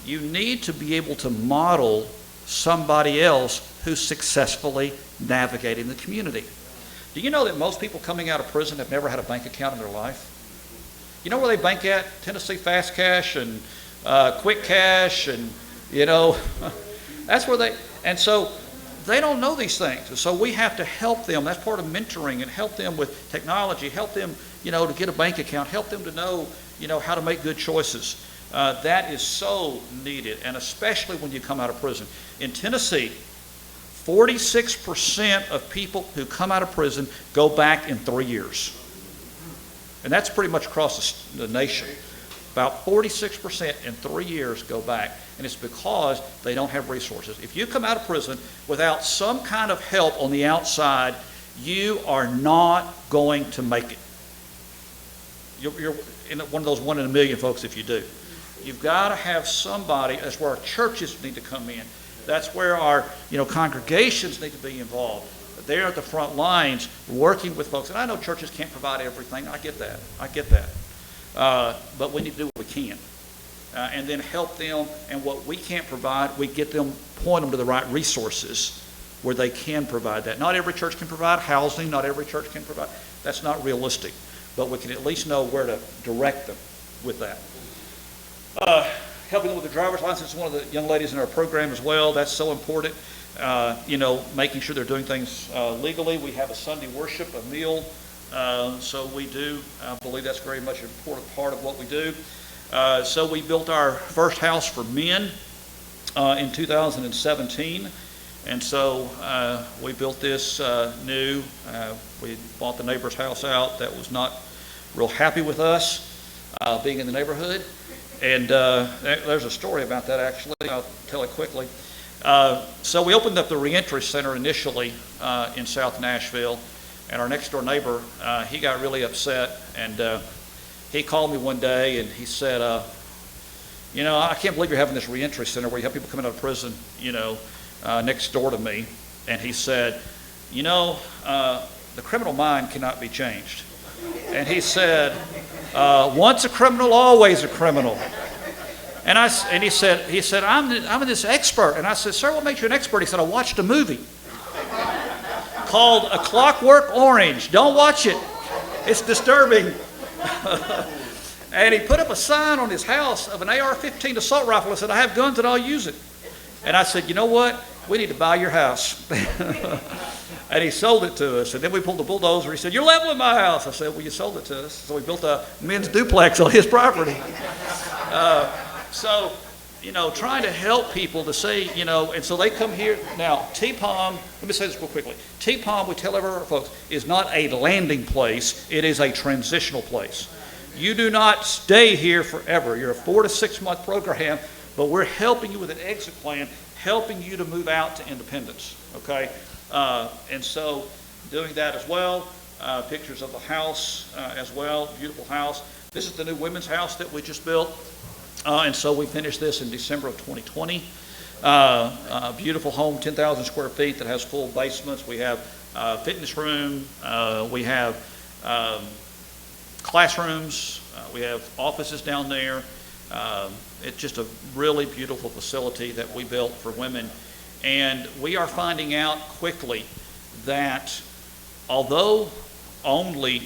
you need to be able to model somebody else who's successfully navigating the community. Do you know that most people coming out of prison have never had a bank account in their life? You know where they bank at? Tennessee Fast Cash and Quick Cash, and that's where and so they don't know these things. So we have to help them. That's part of mentoring, and help them with technology, help them, to get a bank account, help them to know, how to make good choices. That is so needed, and especially when you come out of prison. In Tennessee, 46% of people who come out of prison go back in 3 years. And that's pretty much across the nation. About 46% in 3 years go back, and it's because they don't have resources. If you come out of prison without some kind of help on the outside, you are not going to make it. You're in one of those 1 in a million folks if you do. You've got to have somebody. That's where our churches need to come in. That's where our congregations need to be involved. They're at the front lines working with folks. And I know churches can't provide everything. I get that. But we need to do what we can. And then help them. And what we can't provide, we point them to the right resources where they can provide that. Not every church can provide housing. Not every church can provide. That's not realistic. But we can at least know where to direct them with that. Helping them with the driver's license is one of the young ladies in our program as well. That's so important. Making sure they're doing things legally. We have a Sunday worship, a meal. So we do believe that's very much an important part of what we do. So we built our first house for men in 2017. And so we built this new. We bought the neighbor's house out that was not real happy with us being in the neighborhood. And there's a story about that, actually. I'll tell it quickly. So we opened up the reentry center initially in South Nashville, and our next door neighbor, he got really upset, and he called me one day and he said, I can't believe you're having this reentry center where you have people coming out of prison, next door to me. And he said, the criminal mind cannot be changed. And he said, once a criminal, always a criminal. And he said, I'm this expert. And I said, sir, what makes you an expert? He said, I watched a movie called A Clockwork Orange. Don't watch it. It's disturbing. And he put up a sign on his house of an AR-15 assault rifle and said, I have guns and I'll use it. And I said, you know what? We need to buy your house. And he sold it to us. And then we pulled the bulldozer. He said, you're leveling my house. I said, well, you sold it to us. So we built a men's duplex on his property. So, trying to help people to see, and so they come here. Now, TPOM, let me say this real quickly. TPOM, we tell our folks, is not a landing place. It is a transitional place. You do not stay here forever. You're a 4 to 6 month program, but we're helping you with an exit plan, helping you to move out to independence, okay? And so doing that as well, pictures of the house as well, beautiful house. This is the new women's house that we just built. And so we finished this in December of 2020. A beautiful home, 10,000 square feet that has full basements. We have a fitness room. We have classrooms. We have offices down there. It's just a really beautiful facility that we built for women. And we are finding out quickly that although only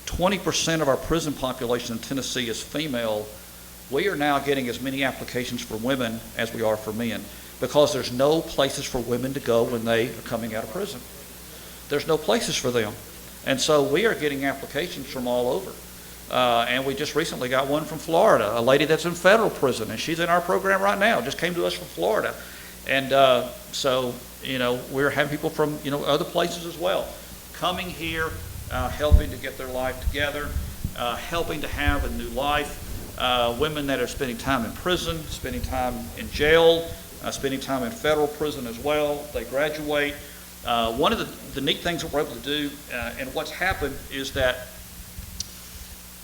20% of our prison population in Tennessee is female, we are now getting as many applications for women as we are for men, because there's no places for women to go when they are coming out of prison. There's no places for them. And so we are getting applications from all over. And we just recently got one from Florida, a lady that's in federal prison, and she's in our program right now, just came to us from Florida. And so, we're having people from, other places as well, coming here, helping to get their life together, helping to have a new life. Women that are spending time in prison, spending time in jail, spending time in federal prison as well. They graduate. One of the neat things that we're able to do, and what's happened, is that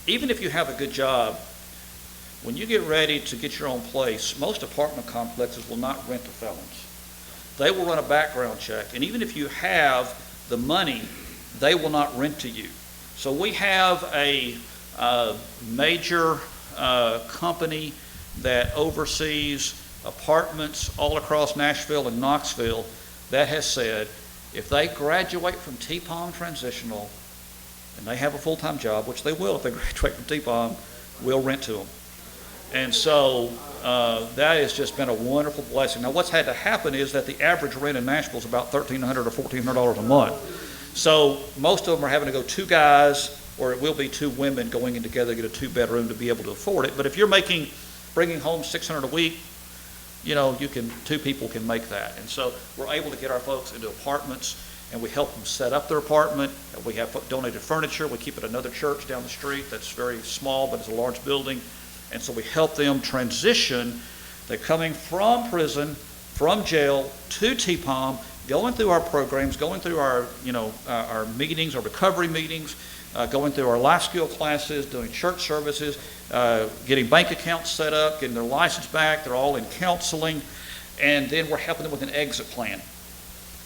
even if you have a good job, when you get ready to get your own place, most apartment complexes will not rent to felons. They will run a background check, and even if you have the money, they will not rent to you. So we have a major company that oversees apartments all across Nashville and Knoxville that has said if they graduate from T-POM Transitional and they have a full-time job, which they will if they graduate from T-POM, we'll rent to them. And so that has just been a wonderful blessing. Now what's had to happen is that the average rent in Nashville is about $1,300 or $1,400 a month. So most of them are having to go 2 guys, or it will be 2 women going in together to get a 2-bedroom to be able to afford it. But if you're bringing home $600 a week, 2 people can make that. And so we're able to get our folks into apartments, and we help them set up their apartment. We have donated furniture. We keep at another church down the street that's very small, but it's a large building. And so we help them transition. They're coming from prison, from jail to T-POM, going through our programs, going through our meetings, our recovery meetings, going through our life skill classes, doing church services, getting bank accounts set up, getting their license back. They're all in counseling. And then we're helping them with an exit plan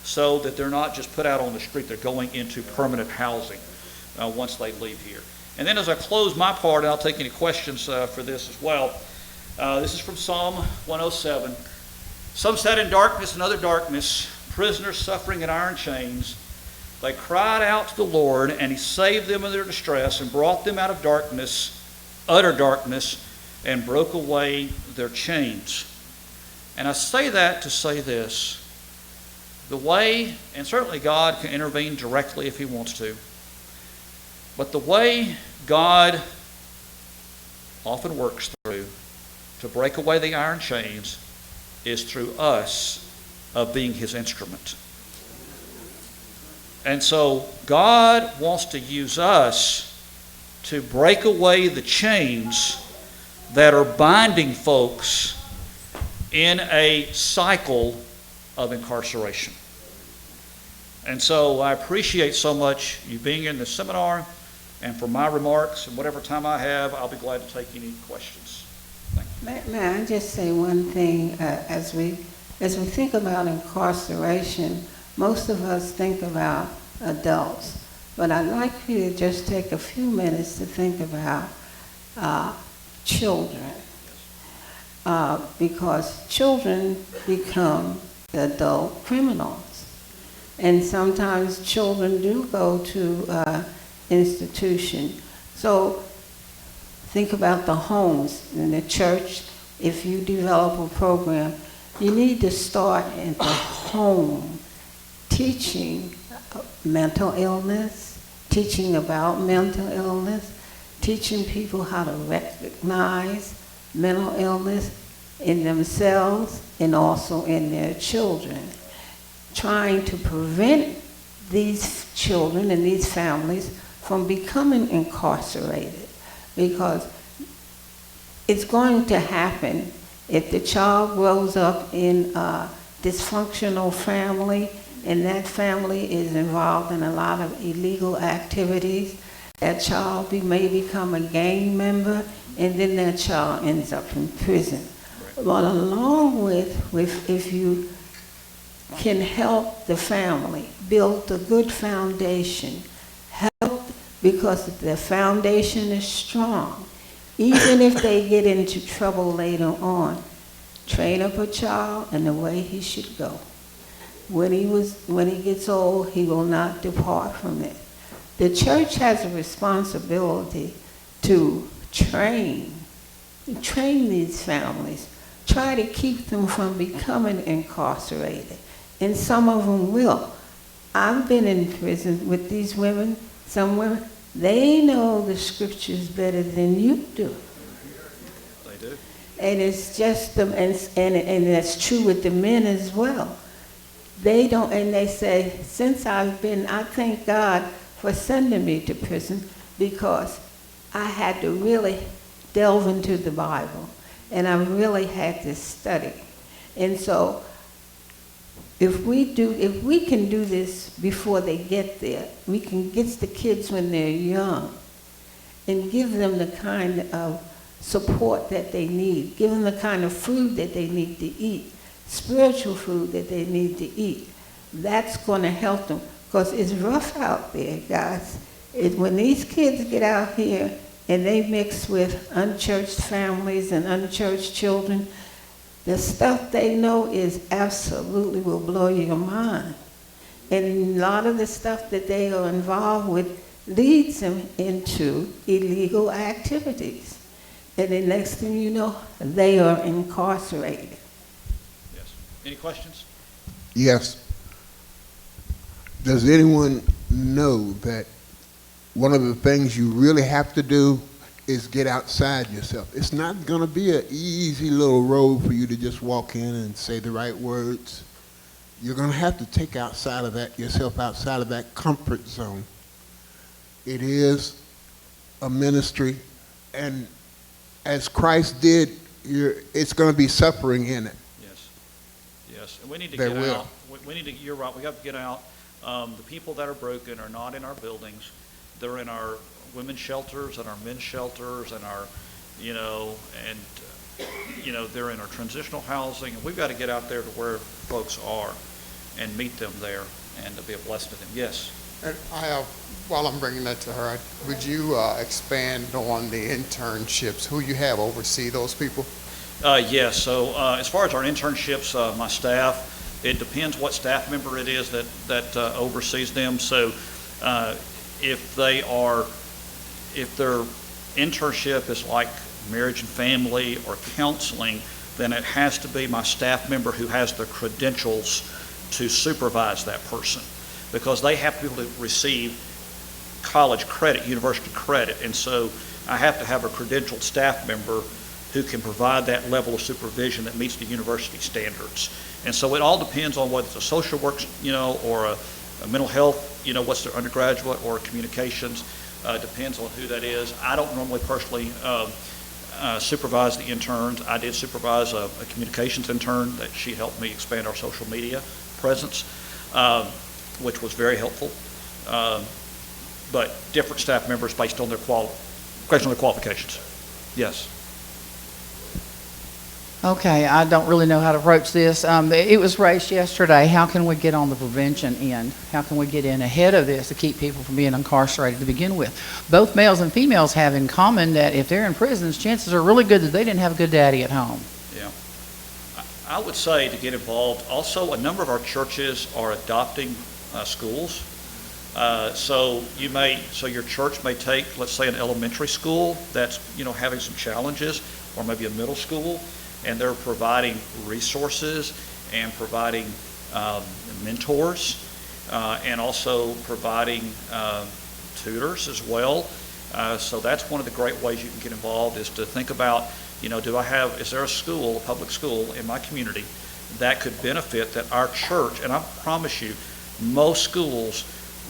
so that they're not just put out on the street. They're going into permanent housing once they leave here. And then as I close my part, and I'll take any questions for this as well, this is from Psalm 107. Some sat in darkness and utter darkness, prisoners suffering in iron chains. They cried out to the Lord, and he saved them in their distress and brought them out of darkness, utter darkness, and broke away their chains. And I say that to say this. The way, and certainly God can intervene directly if he wants to, but the way God often works through to break away the iron chains is through us of being his instrument. And so God wants to use us to break away the chains that are binding folks in a cycle of incarceration. And so I appreciate so much you being in this seminar, and for my remarks and whatever time I have, I'll be glad to take any questions. Thank you. May I just say one thing? As we think about incarceration, most of us think about adults, but I'd like you to just take a few minutes to think about children, because children become the adult criminals, and sometimes children do go to institution. So think about the homes in the church. If you develop a program, you need to start at the home, teaching mental illness, teaching about mental illness, teaching people how to recognize mental illness in themselves and also in their children, trying to prevent these children and these families from becoming incarcerated, because it's going to happen if the child grows up in a dysfunctional family and that family is involved in a lot of illegal activities. That child may become a gang member, and then that child ends up in prison. But along with if you can help the family build a good foundation, because the foundation is strong. Even if they get into trouble later on, train up a child in the way he should go. when he gets old, he will not depart from it. The church has a responsibility to train these families, try to keep them from becoming incarcerated. And some of them will. I've been in prison with these women, some women, they know the scriptures better than you do. They do. And it's just them, and that's true with the men as well. They don't, and they say, since I thank God for sending me to prison, because I had to really delve into the Bible, and I really had to study. And so, if we can do this before they get there, we can get the kids when they're young, and give them the kind of support that they need, give them the kind of food that they need to eat, spiritual food that they need to eat. That's going to help them, because it's rough out there, guys. When these kids get out here and they mix with unchurched families and unchurched children, the stuff they know is absolutely will blow your mind. And a lot of the stuff that they are involved with leads them into illegal activities. And the next thing you know, they are incarcerated. Yes. Any questions? Yes. Does anyone know that one of the things you really have to do is get outside yourself? It's not going to be an easy little road for you to just walk in and say the right words. You're going to have to take yourself outside of that comfort zone. It is a ministry, and as Christ did, it's going to be suffering in it. Yes. Yes. And we need to There get will. out. We need to, you're right, we have to get out. The people that are broken are not in our buildings. They're in our women's shelters and our men's shelters and our, they're in our transitional housing. And we've got to get out there to where folks are and meet them there and to be a blessing to them. Yes. And I have, while I'm bringing that to her, would you expand on the internships? Who you have oversee those people? Yes. So as far as our internships, my staff, it depends what staff member it is that oversees them. So if their internship is like marriage and family or counseling, then it has to be my staff member who has the credentials to supervise that person, because they have to be able to receive college credit, university credit. And so I have to have a credentialed staff member who can provide that level of supervision that meets the university standards. And so it all depends on whether it's a social work, or a mental health, what's their undergraduate, or communications. Depends on who that is. I don't normally personally supervise the interns. I did supervise a communications intern that she helped me expand our social media presence, which was very helpful. But different staff members based on their qualifications. Yes. Okay, I don't really know how to approach this. It was raised yesterday. How can we get on the prevention end? How can we get in ahead of this to keep people from being incarcerated to begin with? Both males and females have in common that if they're in prisons, chances are really good that they didn't have a good daddy at home. Yeah. I would say to get involved. Also, a number of our churches are adopting schools. So your church may take, let's say, an elementary school that's having some challenges, or maybe a middle school, and they're providing resources and providing mentors, and also providing tutors as well. So that's one of the great ways you can get involved, is to think about, is there a school, a public school in my community that could benefit that our church, and I promise you, most schools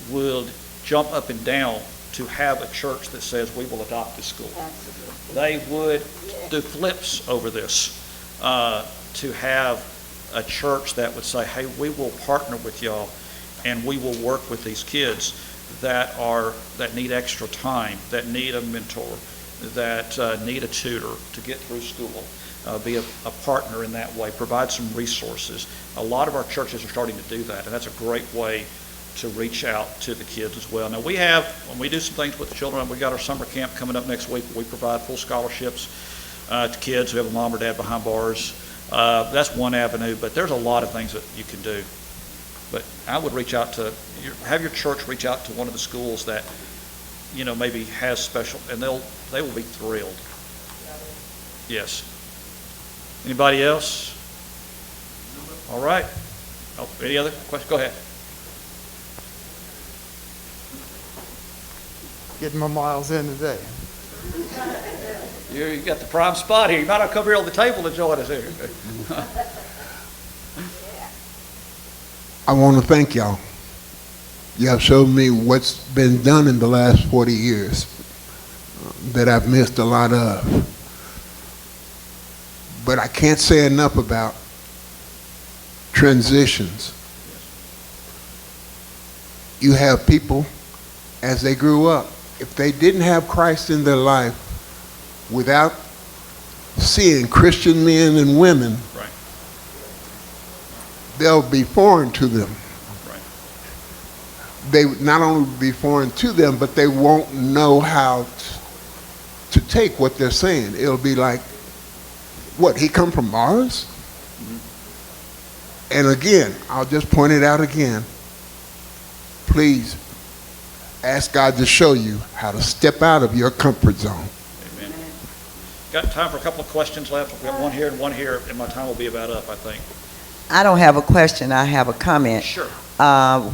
would jump up and down to have a church that says we will adopt this school. They would do flips over this, to have a church that would say, hey, we will partner with y'all and we will work with these kids that need extra time, that need a mentor, that need a tutor to get through school. Be a partner in that way, provide some resources. A lot of our churches are starting to do that, and that's a great way to reach out to the kids as well. Now when we do some things with the children, we got our summer camp coming up next week. We provide full scholarships to kids who have a mom or dad behind bars. That's one avenue, but there's a lot of things that you can do. But I would reach out to, have your church reach out to one of the schools that, maybe has special, and they will be thrilled. Yes. Anybody else? All right. Oh, any other questions? Go ahead. Getting my miles in today. You got the prime spot here. You might not come here on the table to join us here. I want to thank y'all. You have showed me what's been done in the last 40 years that I've missed a lot of. But I can't say enough about transitions. You have people, as they grew up, if they didn't have Christ in their life, without seeing Christian men and women, Right. they'll be foreign to them. Right. They not only be foreign to them, but they won't know how to take what they're saying. It'll be like, what, he come from Mars? Mm-hmm. And again, I'll just point it out again. Please ask God to show you how to step out of your comfort zone. Amen. Got time for a couple of questions left. We've got one here and one here, and my time will be about up, I think. I don't have a question, I have a comment. Sure.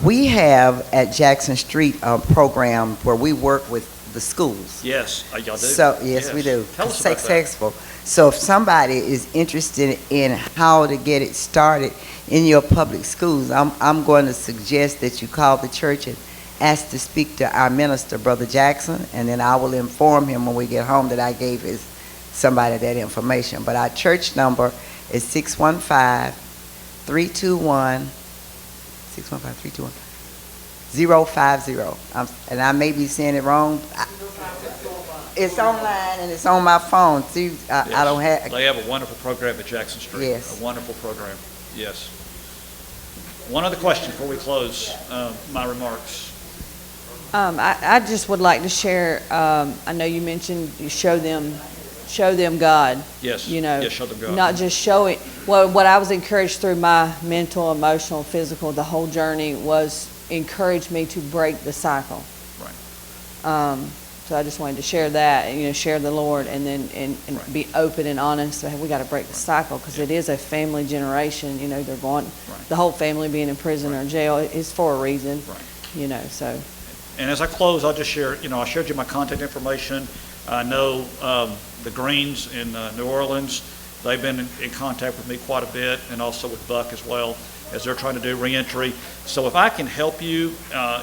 We have at Jackson Street a program where we work with the schools. Yes, y'all do? So, yes, we do. Tell us about that. Successful. So if somebody is interested in how to get it started in your public schools, I'm going to suggest that you call the church and ask to speak to our minister, Brother Jackson, and then I will inform him when we get home that I gave somebody that information. But our church number is 615-321-050. And I may be saying it wrong. It's online and it's on my phone. See, I don't have. They have a wonderful program at Jackson Street. Yes. A wonderful program. Yes. One other question before we close my remarks. I just would like to share, I know you mentioned you show them God. Yes. Yes, show them God. Not just show it. Well, what I was encouraged through my mental, emotional, physical, the whole journey was encourage me to break the cycle. Right. So I just wanted to share that, and share the Lord, and then Right. be open and honest. So we got to break the cycle because it is a family generation. They're going, Right. the whole family being in prison or jail is for a reason. Right. So. And as I close, I'll just share, I shared you my contact information. I know the Greens in New Orleans, they've been in contact with me quite a bit, and also with Buck as well, as they're trying to do reentry. So if I can help you,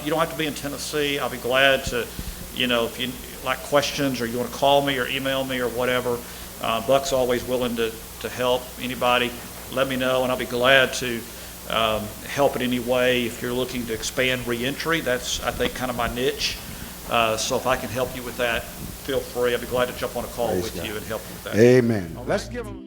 you don't have to be in Tennessee. I'll be glad to, if you like questions or you want to call me or email me or whatever, Buck's always willing to help anybody. Let me know, and I'll be glad to help in any way. If you're looking to expand reentry, that's, I think, kind of my niche. So if I can help you with that, feel free. I'd be glad to jump on a call with you and help you with that. Amen. Let's give them.